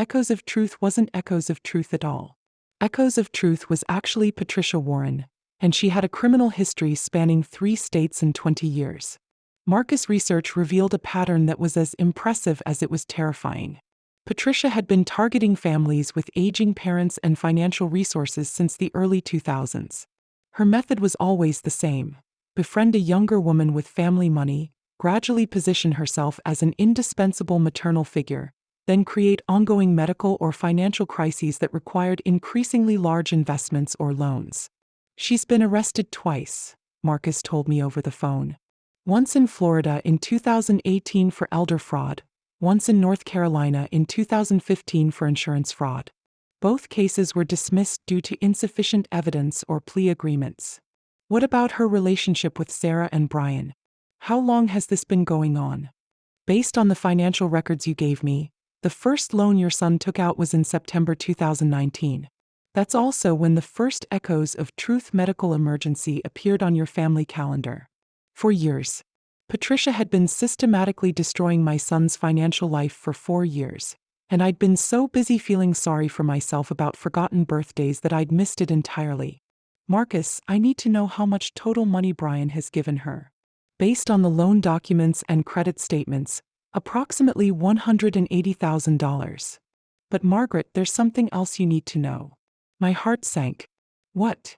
Speaker 1: Echoes of Truth wasn't Echoes of Truth at all. Echoes of Truth was actually Patricia Warren, and she had a criminal history spanning 3 states and 20 years. Marcus research revealed a pattern that was as impressive as it was terrifying. Patricia had been targeting families with aging parents and financial resources since the early 2000s. Her method was always the same: befriend a younger woman with family money, gradually position herself as an indispensable maternal figure, then create ongoing medical or financial crises that required increasingly large investments or loans. She's been arrested twice, Marcus told me over the phone. Once in Florida in 2018 for elder fraud, once in North Carolina in 2015 for insurance fraud. Both cases were dismissed due to insufficient evidence or plea agreements. What about her relationship with Sarah and Brian? How long has this been going on? Based on the financial records you gave me, the first loan your son took out was in September 2019. That's also when the first Echoes of Truth medical emergency appeared on your family calendar. For years, Patricia had been systematically destroying my son's financial life for 4 years, and I'd been so busy feeling sorry for myself about forgotten birthdays that I'd missed it entirely. Marcus, I need to know how much total money Brian has given her. Based on the loan documents and credit statements, approximately $180,000. But Margaret, there's something else you need to know. My heart sank. What?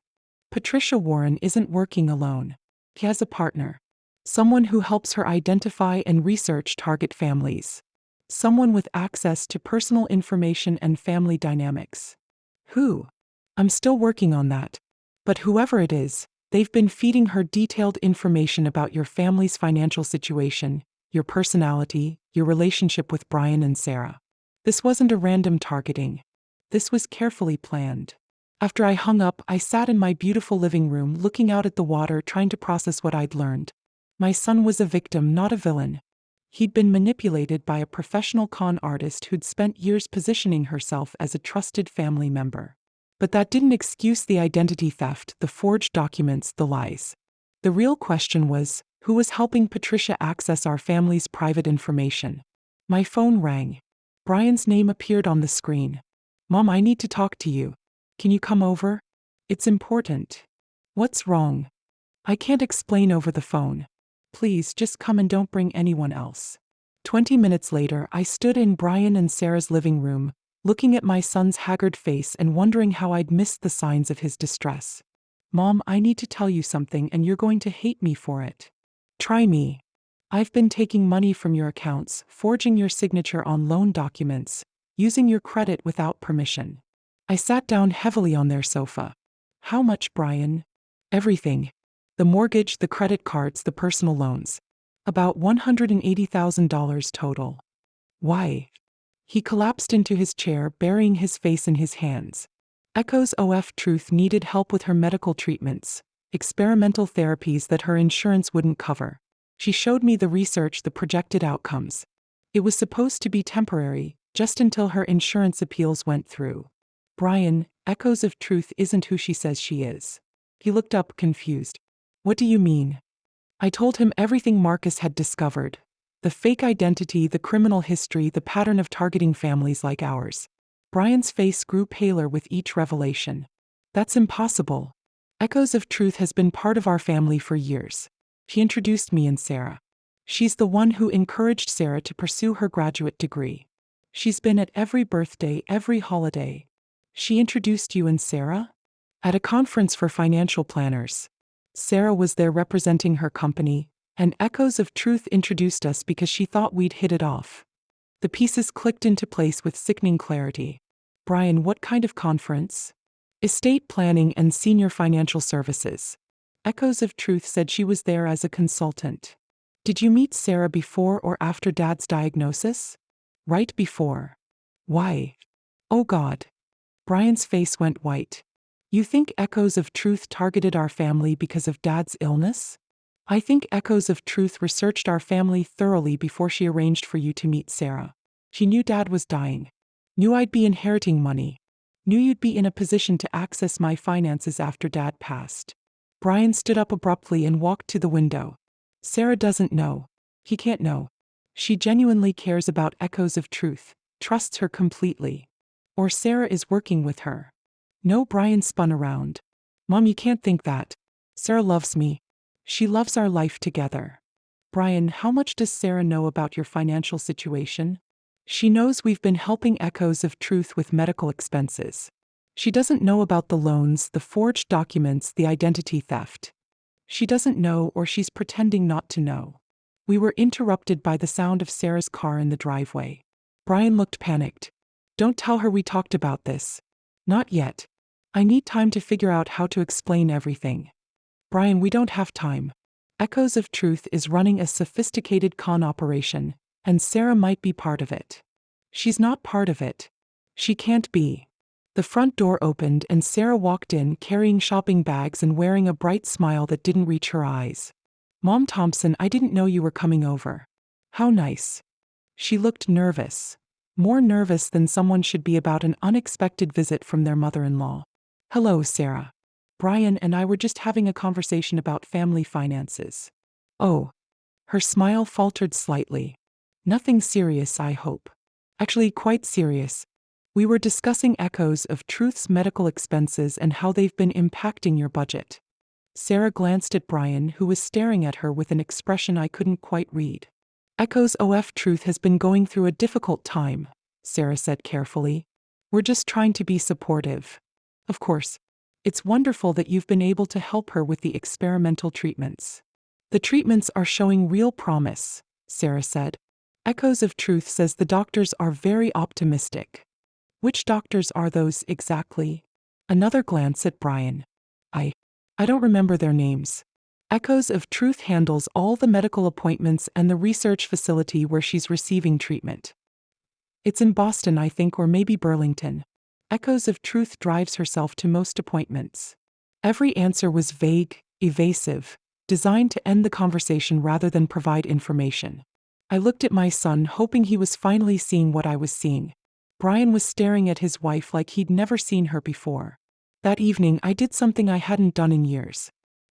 Speaker 1: Patricia Warren isn't working alone. He has a partner. Someone who helps her identify and research target families. Someone with access to personal information and family dynamics. Who? I'm still working on that. But whoever it is, they've been feeding her detailed information about your family's financial situation, your personality, your relationship with Brian and Sarah. This wasn't a random targeting. This was carefully planned. After I hung up, I sat in my beautiful living room looking out at the water, trying to process what I'd learned. My son was a victim, not a villain. He'd been manipulated by a professional con artist who'd spent years positioning herself as a trusted family member. But that didn't excuse the identity theft, the forged documents, the lies. The real question was, who was helping Patricia access our family's private information? My phone rang. Brian's name appeared on the screen. Mom, I need to talk to you. Can you come over? It's important. What's wrong? I can't explain over the phone. Please, just come and don't bring anyone else. 20 minutes later, I stood in Brian and Sarah's living room, looking at my son's haggard face and wondering how I'd missed the signs of his distress. Mom, I need to tell you something and you're going to hate me for it. Try me. I've been taking money from your accounts, forging your signature on loan documents, using your credit without permission. I sat down heavily on their sofa. How much, Brian? Everything. The mortgage, the credit cards, the personal loans. About $180,000 total. Why? He collapsed into his chair, burying his face in his hands. Echoes of Truth needed help with her medical treatments, experimental therapies that her insurance wouldn't cover. She showed me the research, the projected outcomes. It was supposed to be temporary, just until her insurance appeals went through. Brian, Echoes of Truth isn't who she says she is. He looked up, confused. What do you mean? I told him everything Marcus had discovered. The fake identity, the criminal history, the pattern of targeting families like ours. Brian's face grew paler with each revelation. That's impossible. Echoes of Truth has been part of our family for years. She introduced me and Sarah. She's the one who encouraged Sarah to pursue her graduate degree. She's been at every birthday, every holiday. She introduced you and Sarah? At a conference for financial planners. Sarah was there representing her company, and Echoes of Truth introduced us because she thought we'd hit it off. The pieces clicked into place with sickening clarity. Brian, what kind of conference? Estate planning and senior financial services. Echoes of Truth said she was there as a consultant. Did you meet Sarah before or after Dad's diagnosis? Right before. Why? Oh God. Brian's face went white. You think Echoes of Truth targeted our family because of Dad's illness? I think Echoes of Truth researched our family thoroughly before she arranged for you to meet Sarah. She knew Dad was dying. Knew I'd be inheriting money. Knew you'd be in a position to access my finances after Dad passed. Brian stood up abruptly and walked to the window. Sarah doesn't know. He can't know. She genuinely cares about Echoes of Truth, trusts her completely. Or Sarah is working with her. No, Brian spun around. Mom, you can't think that. Sarah loves me. She loves our life together. Brian, how much does Sarah know about your financial situation? She knows we've been helping Echoes of Truth with medical expenses. She doesn't know about the loans, the forged documents, the identity theft. She doesn't know, or she's pretending not to know. We were interrupted by the sound of Sarah's car in the driveway. Brian looked panicked. Don't tell her we talked about this. Not yet. I need time to figure out how to explain everything. Brian, we don't have time. Echoes of Truth is running a sophisticated con operation, and Sarah might be part of it. She's not part of it. She can't be. The front door opened and Sarah walked in carrying shopping bags and wearing a bright smile that didn't reach her eyes. Mom Thompson, I didn't know you were coming over. How nice. She looked nervous. More nervous than someone should be about an unexpected visit from their mother-in-law. Hello, Sarah. Brian and I were just having a conversation about family finances. Oh. Her smile faltered slightly. Nothing serious, I hope. Actually, quite serious. We were discussing Echoes of Truth's medical expenses and how they've been impacting your budget. Sarah glanced at Brian, who was staring at her with an expression I couldn't quite read. Echoes of Truth has been going through a difficult time, Sarah said carefully. We're just trying to be supportive. Of course. It's wonderful that you've been able to help her with the experimental treatments. The treatments are showing real promise, Sarah said. Echoes of Truth says the doctors are very optimistic. Which doctors are those exactly? Another glance at Brian. I don't remember their names. Echoes of Truth handles all the medical appointments and the research facility where she's receiving treatment. It's in Boston, I think, or maybe Burlington. Echoes of Truth drives herself to most appointments. Every answer was vague, evasive, designed to end the conversation rather than provide information. I looked at my son, hoping he was finally seeing what I was seeing. Brian was staring at his wife like he'd never seen her before. That evening, I did something I hadn't done in years.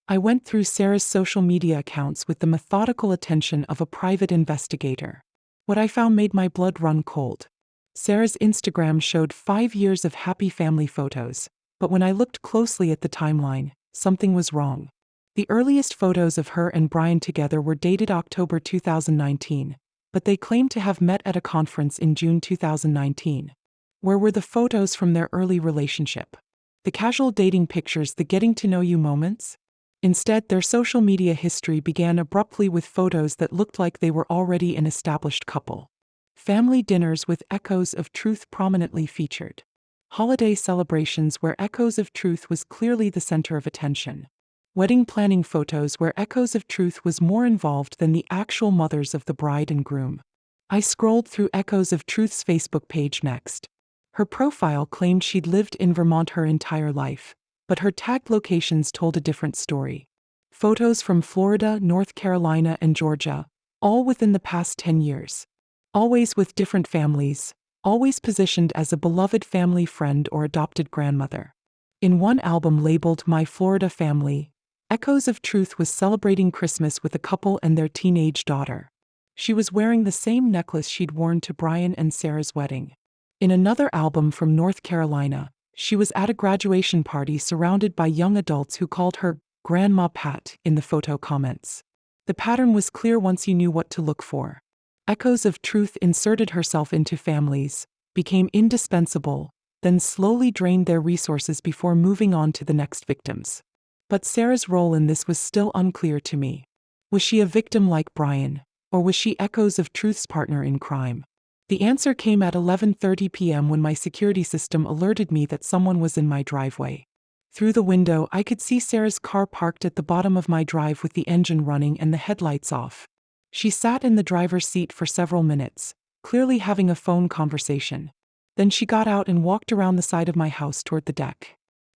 Speaker 1: I went through Sarah's social media accounts with the methodical attention of a private investigator. What I found made my blood run cold. Sarah's Instagram showed 5 years of happy family photos, but when I looked closely at the timeline, something was wrong. The earliest photos of her and Brian together were dated October 2019, but they claimed to have met at a conference in June 2019. Where were the photos from their early relationship? The casual dating pictures, the getting-to-know-you moments? Instead, their social media history began abruptly with photos that looked like they were already an established couple. Family dinners with Echoes of Truth prominently featured. Holiday celebrations where Echoes of Truth was clearly the center of attention. Wedding planning photos where Echoes of Truth was more involved than the actual mothers of the bride and groom. I scrolled through Echoes of Truth's Facebook page next. Her profile claimed she'd lived in Vermont her entire life, but her tagged locations told a different story. Photos from Florida, North Carolina, and Georgia, all within the past 10 years. Always with different families, always positioned as a beloved family friend or adopted grandmother. In one album labeled My Florida Family, Echoes of Truth was celebrating Christmas with a couple and their teenage daughter. She was wearing the same necklace she'd worn to Brian and Sarah's wedding. In another album from North Carolina, she was at a graduation party surrounded by young adults who called her Grandma Pat in the photo comments. The pattern was clear once you knew what to look for. Echoes of Truth inserted herself into families, became indispensable, then slowly drained their resources before moving on to the next victims. But Sarah's role in this was still unclear to me. Was she a victim like Brian, or was she Echoes of Truth's partner in crime? The answer came at 11:30 p.m. when my security system alerted me that someone was in my driveway. Through the window, I could see Sarah's car parked at the bottom of my drive with the engine running and the headlights off. She sat in the driver's seat for several minutes, clearly having a phone conversation. Then she got out and walked around the side of my house toward the deck.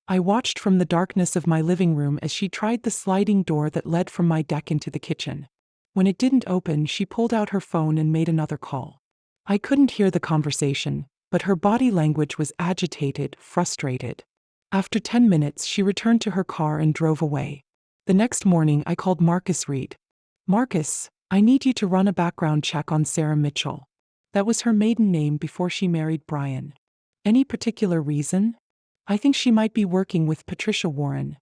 Speaker 1: I watched from the darkness of my living room as she tried the sliding door that led from my deck into the kitchen. When it didn't open, she pulled out her phone and made another call. I couldn't hear the conversation, but her body language was agitated, frustrated. After 10 minutes, she returned to her car and drove away. The next morning, I called Marcus Reed. Marcus, I need you to run a background check on Sarah Mitchell. That was her maiden name before she married Brian. Any particular reason? I think she might be working with Patricia Warren.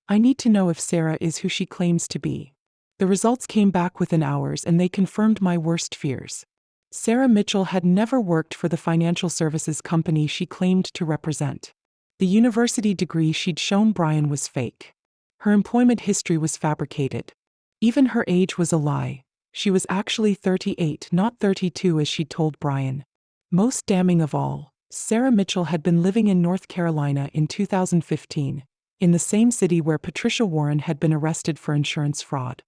Speaker 1: I need to know if Sarah is who she claims to be. The results came back within hours and they confirmed my worst fears. Sarah Mitchell had never worked for the financial services company she claimed to represent. The university degree she'd shown Brian was fake. Her employment history was fabricated. Even her age was a lie. She was actually 38, not 32 as she'd told Brian. Most damning of all, Sarah Mitchell had been living in North Carolina in 2015, in the same city where Patricia Warren had been arrested for insurance fraud.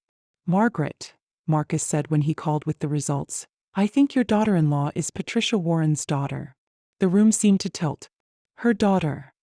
Speaker 1: "Margaret," Marcus said when he called with the results, "I think your daughter-in-law is Patricia Warren's daughter." The room seemed to tilt. Her daughter.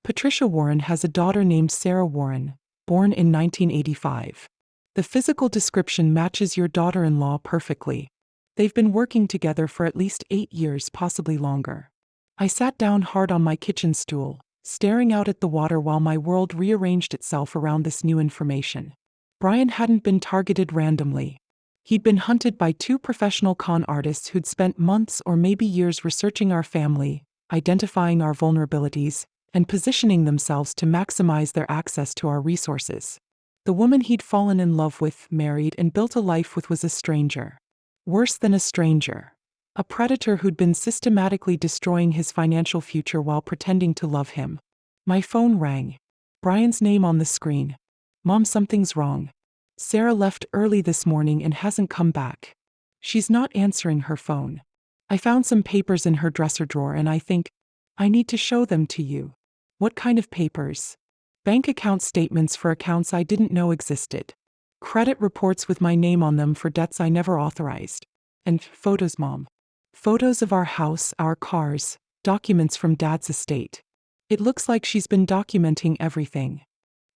Speaker 1: Patricia Warren has a daughter named Sarah Warren, born in 1985. The physical description matches your daughter-in-law perfectly. They've been working together for at least 8 years, possibly longer. I sat down hard on my kitchen stool, staring out at the water while my world rearranged itself around this new information. Brian hadn't been targeted randomly. He'd been hunted by 2 professional con artists who'd spent months or maybe years researching our family, identifying our vulnerabilities, and positioning themselves to maximize their access to our resources. The woman he'd fallen in love with, married, and built a life with was a stranger. Worse than a stranger. A predator who'd been systematically destroying his financial future while pretending to love him. My phone rang. Brian's name on the screen. "Mom, something's wrong. Sarah left early this morning and hasn't come back. She's not answering her phone. I found some papers in her dresser drawer and I think I need to show them to you." "What kind of papers?" "Bank account statements for accounts I didn't know existed. Credit reports with my name on them for debts I never authorized. And photos, Mom. Photos of our house, our cars, documents from Dad's estate. It looks like she's been documenting everything."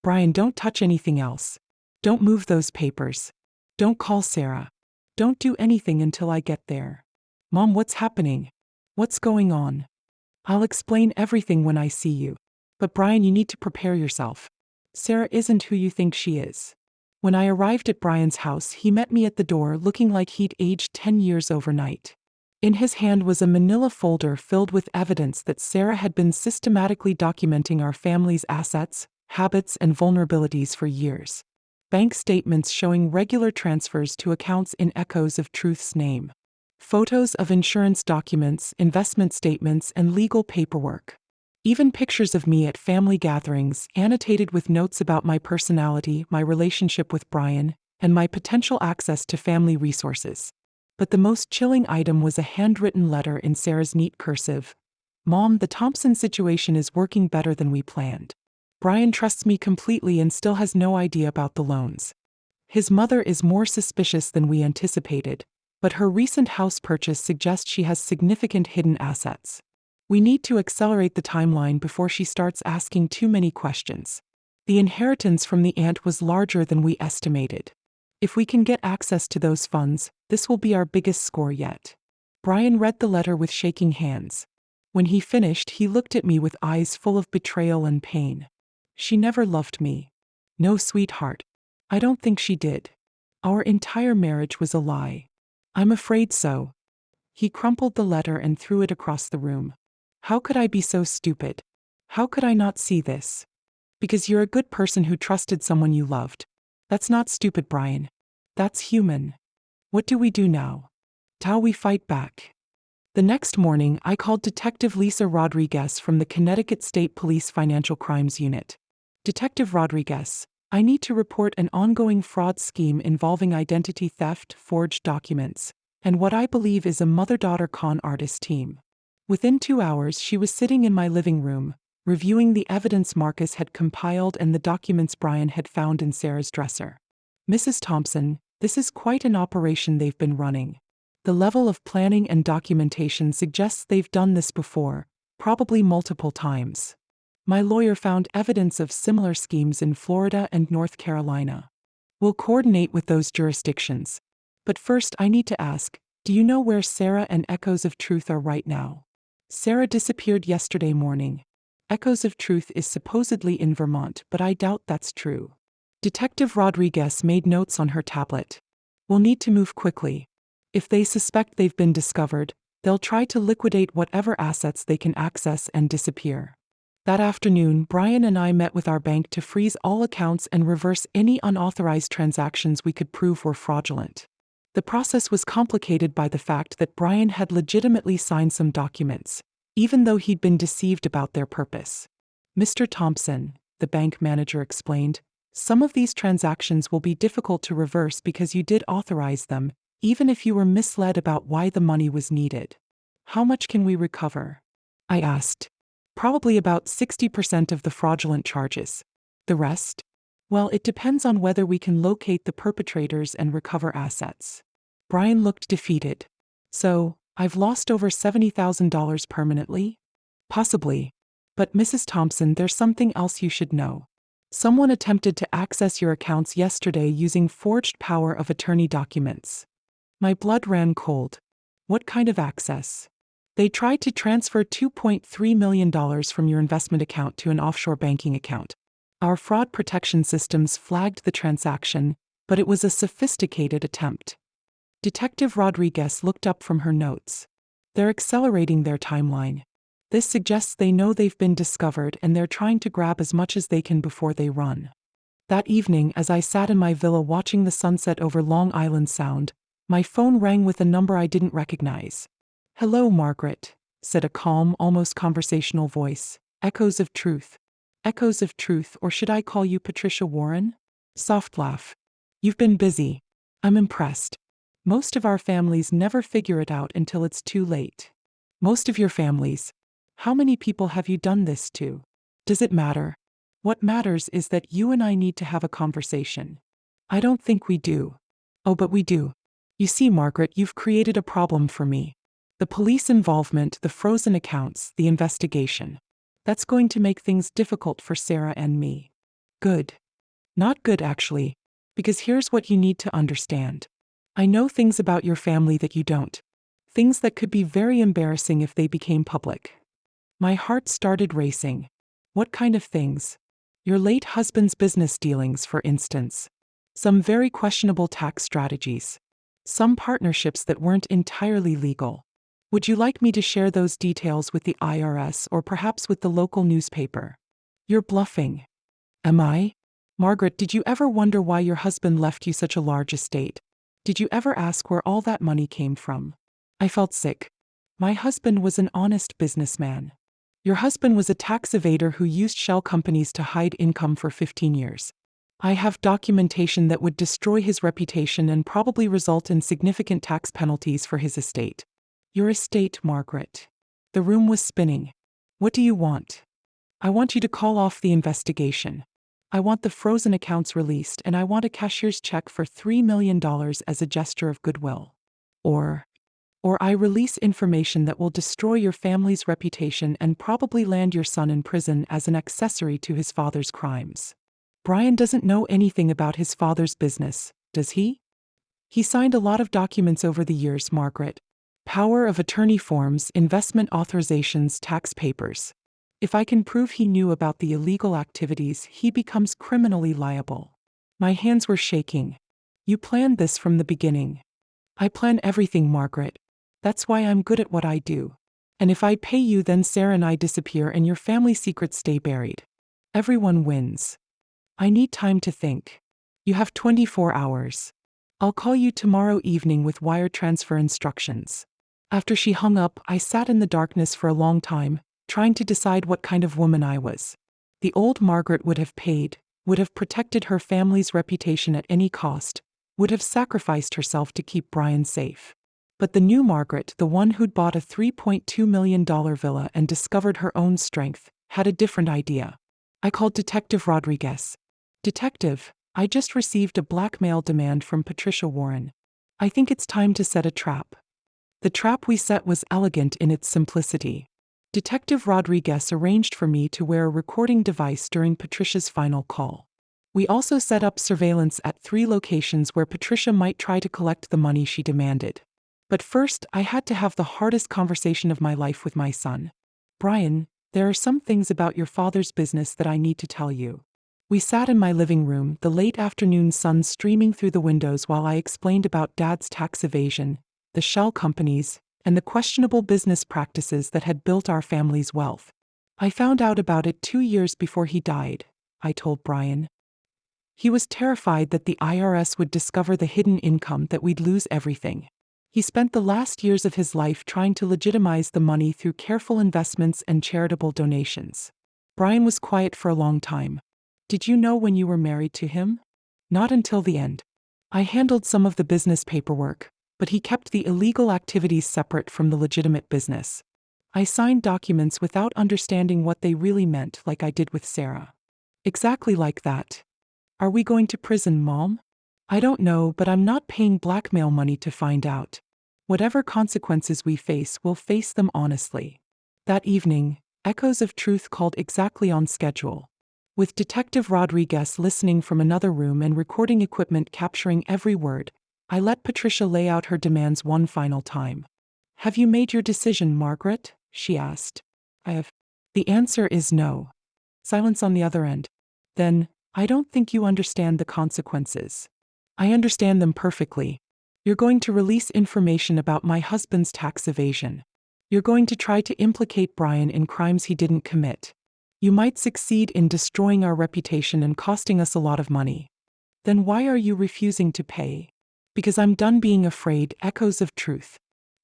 Speaker 1: "Brian, don't touch anything else. Don't move those papers. Don't call Sarah. Don't do anything until I get there." "Mom, what's happening? What's going on?" "I'll explain everything when I see you. But Brian, you need to prepare yourself. Sarah isn't who you think she is." When I arrived at Brian's house, he met me at the door looking like he'd aged 10 years overnight. In his hand was a manila folder filled with evidence that Sarah had been systematically documenting our family's assets, habits, and vulnerabilities for years. Bank statements showing regular transfers to accounts in Echoes of Truth's name. Photos of insurance documents, investment statements, and legal paperwork. Even pictures of me at family gatherings, annotated with notes about my personality, my relationship with Brian, and my potential access to family resources. But the most chilling item was a handwritten letter in Sarah's neat cursive. "Mom, the Thompson situation is working better than we planned. Brian trusts me completely and still has no idea about the loans. His mother is more suspicious than we anticipated, but her recent house purchase suggests she has significant hidden assets. We need to accelerate the timeline before she starts asking too many questions. The inheritance from the aunt was larger than we estimated. If we can get access to those funds, this will be our biggest score yet." Brian read the letter with shaking hands. When he finished, he looked at me with eyes full of betrayal and pain. "She never loved me." "No, sweetheart. I don't think she did. Our entire marriage was a lie." "I'm afraid so." He crumpled the letter and threw it across the room. "How could I be so stupid? How could I not see this? Because you're a good person who trusted someone you loved. That's not stupid, Brian. That's human. What do we do now? How we fight back?" The next morning, I called Detective Lisa Rodriguez from the Connecticut State Police Financial Crimes Unit. "Detective Rodriguez, I need to report an ongoing fraud scheme involving identity theft, forged documents, and what I believe is a mother-daughter con artist team." Within 2 hours, she was sitting in my living room, reviewing the evidence Marcus had compiled and the documents Brian had found in Sarah's dresser. "Mrs. Thompson, this is quite an operation they've been running. The level of planning and documentation suggests they've done this before, probably multiple times. My lawyer found evidence of similar schemes in Florida and North Carolina. We'll coordinate with those jurisdictions. But first, I need to ask, do you know where Sarah and Echoes of Truth are right now?" "Sarah disappeared yesterday morning. Echoes of Truth is supposedly in Vermont, but I doubt that's true." Detective Rodriguez made notes on her tablet. "We'll need to move quickly. If they suspect they've been discovered, They'll try to liquidate whatever assets they can access and disappear. That afternoon, Brian and I met with our bank to freeze all accounts and reverse any unauthorized transactions we could prove were fraudulent. The process was complicated by the fact that Brian had legitimately signed some documents, even though he'd been deceived about their purpose. Mr. Thompson, the bank manager explained, some of these transactions will be difficult to reverse because you did authorize them, even if you were misled about why the money was needed. How much can we recover? I asked. Probably about 60% of the fraudulent charges. The rest? Well, it depends on whether we can locate the perpetrators and recover assets. Brian looked defeated. So, I've lost over $70,000 permanently? Possibly. But Mrs. Thompson, there's something else you should know. Someone attempted to access your accounts yesterday using forged power of attorney documents. My blood ran cold. What kind of access? They tried to transfer $2.3 million from your investment account to an offshore banking account. Our fraud protection systems flagged the transaction, but it was a sophisticated attempt. Detective Rodriguez looked up from her notes. They're accelerating their timeline. This suggests they know they've been discovered and they're trying to grab as much as they can before they run. That evening, as I sat in my villa watching the sunset over Long Island Sound, my phone rang with a number I didn't recognize. "Hello, Margaret," said a calm, almost conversational voice. "Echoes of truth. Echoes of truth, or should I call you Patricia Warren?" Soft laugh. "You've been busy. I'm impressed. Most of our families never figure it out until it's too late." "Most of your families? How many people have you done this to? Does it matter? What matters is that you and I need to have a conversation." "I don't think we do." "Oh, but we do. You see, Margaret, you've created a problem for me. The police involvement, the frozen accounts, the investigation. That's going to make things difficult for Sarah and me." "Good." "Not good, actually. Because here's what you need to understand. I know things about your family that you don't. Things that could be very embarrassing if they became public." My heart started racing. "What kind of things?" "Your late husband's business dealings, for instance. Some very questionable tax strategies. Some partnerships that weren't entirely legal. Would you like me to share those details with the IRS or perhaps with the local newspaper?" "You're bluffing." "Am I?" "Margaret, did you ever wonder why your husband left you such a large estate? Did you ever ask where all that money came from?" I felt sick. My husband was an honest businessman. Your husband was a tax evader who used shell companies to hide income for 15 years. I have documentation that would destroy his reputation and probably result in significant tax penalties for his estate. Your estate, Margaret. The room was spinning. What do you want? I want you to call off the investigation. I want the frozen accounts released, and I want a cashier's check for $3 million as a gesture of goodwill. Or I release information that will destroy your family's reputation and probably land your son in prison as an accessory to his father's crimes. Brian doesn't know anything about his father's business, does he? He signed a lot of documents over the years, Margaret. Power of attorney forms, investment authorizations, tax papers. If I can prove he knew about the illegal activities, he becomes criminally liable. My hands were shaking. You planned this from the beginning. I plan everything, Margaret. That's why I'm good at what I do. And if I pay you, then Sarah and I disappear and your family secrets stay buried. Everyone wins. I need time to think. You have 24 hours. I'll call you tomorrow evening with wire transfer instructions. After she hung up, I sat in the darkness for a long time, trying to decide what kind of woman I was. The old Margaret would have paid, would have protected her family's reputation at any cost, would have sacrificed herself to keep Brian safe. But the new Margaret, the one who'd bought a $3.2 million villa and discovered her own strength, had a different idea. I called Detective Rodriguez. "Detective, I just received a blackmail demand from Patricia Warren. I think it's time to set a trap." The trap we set was elegant in its simplicity. Detective Rodriguez arranged for me to wear a recording device during Patricia's final call. We also set up surveillance at 3 locations where Patricia might try to collect the money she demanded. But first, I had to have the hardest conversation of my life with my son. "Brian, there are some things about your father's business that I need to tell you." We sat in my living room, the late afternoon sun streaming through the windows while I explained about Dad's tax evasion, the shell companies, and the questionable business practices that had built our family's wealth. I found out about it 2 years before he died, I told Brian. He was terrified that the IRS would discover the hidden income, that we'd lose everything. He spent the last years of his life trying to legitimize the money through careful investments and charitable donations. Brian was quiet for a long time. Did you know when you were married to him? Not until the end. I handled some of the business paperwork, but he kept the illegal activities separate from the legitimate business. I signed documents without understanding what they really meant, like I did with Sarah. Exactly like that. Are we going to prison, Mom? I don't know, but I'm not paying blackmail money to find out. Whatever consequences we face, we'll face them honestly. That evening, Echoes of Truth called exactly on schedule. With Detective Rodriguez listening from another room and recording equipment capturing every word, I let Patricia lay out her demands one final time. Have you made your decision, Margaret? She asked. I have. The answer is no. Silence on the other end. Then, I don't think you understand the consequences. I understand them perfectly. You're going to release information about my husband's tax evasion. You're going to try to implicate Brian in crimes he didn't commit. You might succeed in destroying our reputation and costing us a lot of money. Then why are you refusing to pay? Because I'm done being afraid, Echoes of Truth.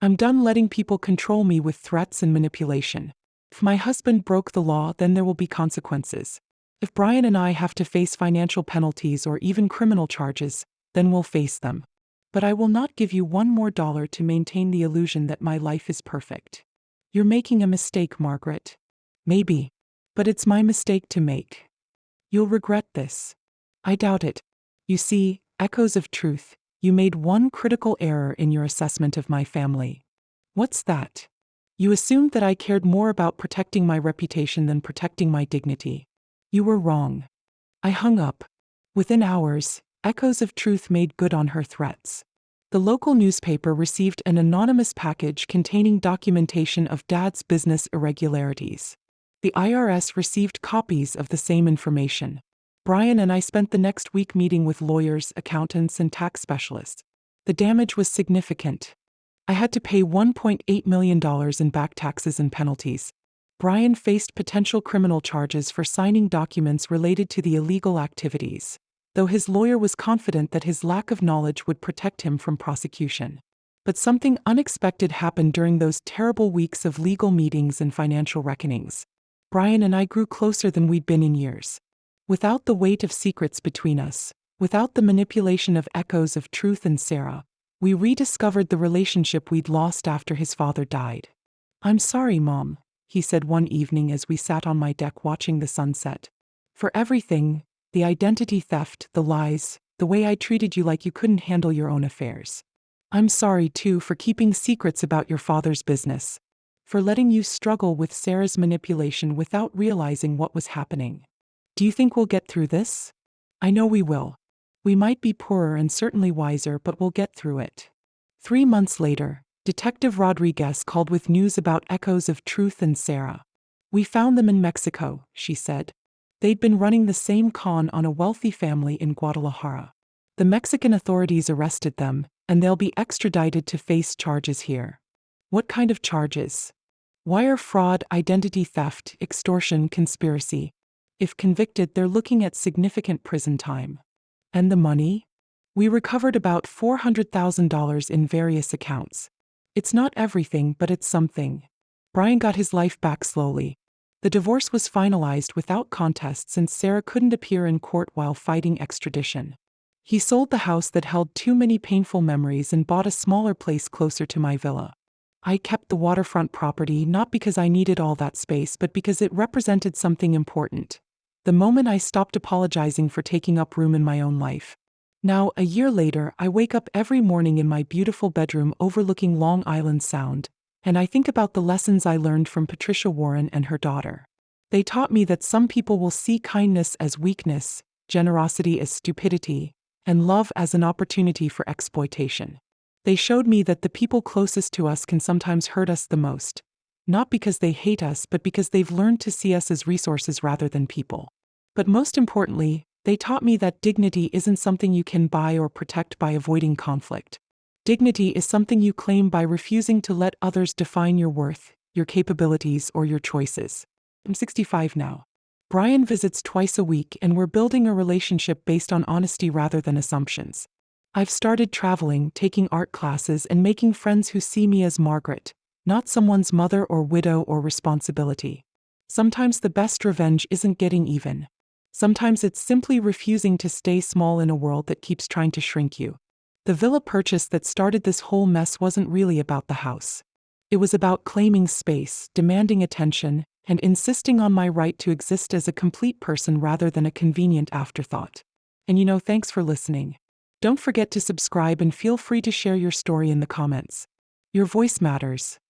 Speaker 1: I'm done letting people control me with threats and manipulation. If my husband broke the law, then there will be consequences. If Brian and I have to face financial penalties or even criminal charges, then we'll face them. But I will not give you $1 more to maintain the illusion that my life is perfect. You're making a mistake, Margaret. Maybe. But it's my mistake to make. You'll regret this. I doubt it. You see, Echoes of Truth, you made one critical error in your assessment of my family. What's that? You assumed that I cared more about protecting my reputation than protecting my dignity. You were wrong. I hung up. Within hours, Echoes of Truth made good on her threats. The local newspaper received an anonymous package containing documentation of Dad's business irregularities. The IRS received copies of the same information. Brian and I spent the next week meeting with lawyers, accountants, and tax specialists. The damage was significant. I had to pay $1.8 million in back taxes and penalties. Brian faced potential criminal charges for signing documents related to the illegal activities, though his lawyer was confident that his lack of knowledge would protect him from prosecution. But something unexpected happened during those terrible weeks of legal meetings and financial reckonings. Brian and I grew closer than we'd been in years. Without the weight of secrets between us, without the manipulation of Echoes of Truth and Sarah, we rediscovered the relationship we'd lost after his father died. I'm sorry, Mom, he said one evening as we sat on my deck watching the sunset. For everything, the identity theft, the lies, the way I treated you like you couldn't handle your own affairs. I'm sorry, too, for keeping secrets about your father's business, for letting you struggle with Sarah's manipulation without realizing what was happening. Do you think we'll get through this? I know we will. We might be poorer and certainly wiser, but we'll get through it. 3 months later, Detective Rodriguez called with news about Echoes of Truth and Sarah. We found them in Mexico, she said. They'd been running the same con on a wealthy family in Guadalajara. The Mexican authorities arrested them, and they'll be extradited to face charges here. What kind of charges? Wire fraud, identity theft, extortion, conspiracy. If convicted, they're looking at significant prison time. And the money? We recovered about $400,000 in various accounts. It's not everything, but it's something. Brian got his life back slowly. The divorce was finalized without contest since Sarah couldn't appear in court while fighting extradition. He sold the house that held too many painful memories and bought a smaller place closer to my villa. I kept the waterfront property not because I needed all that space, but because it represented something important. The moment I stopped apologizing for taking up room in my own life. Now, a year later, I wake up every morning in my beautiful bedroom overlooking Long Island Sound, and I think about the lessons I learned from Patricia Warren and her daughter. They taught me that some people will see kindness as weakness, generosity as stupidity, and love as an opportunity for exploitation. They showed me that the people closest to us can sometimes hurt us the most, not because they hate us, but because they've learned to see us as resources rather than people. But most importantly, they taught me that dignity isn't something you can buy or protect by avoiding conflict. Dignity is something you claim by refusing to let others define your worth, your capabilities, or your choices. I'm 65 now. Brian visits twice a week, and we're building a relationship based on honesty rather than assumptions. I've started traveling, taking art classes, and making friends who see me as Margaret, not someone's mother or widow or responsibility. Sometimes the best revenge isn't getting even. Sometimes it's simply refusing to stay small in a world that keeps trying to shrink you. The villa purchase that started this whole mess wasn't really about the house. It was about claiming space, demanding attention, and insisting on my right to exist as a complete person rather than a convenient afterthought. And thanks for listening. Don't forget to subscribe and feel free to share your story in the comments. Your voice matters.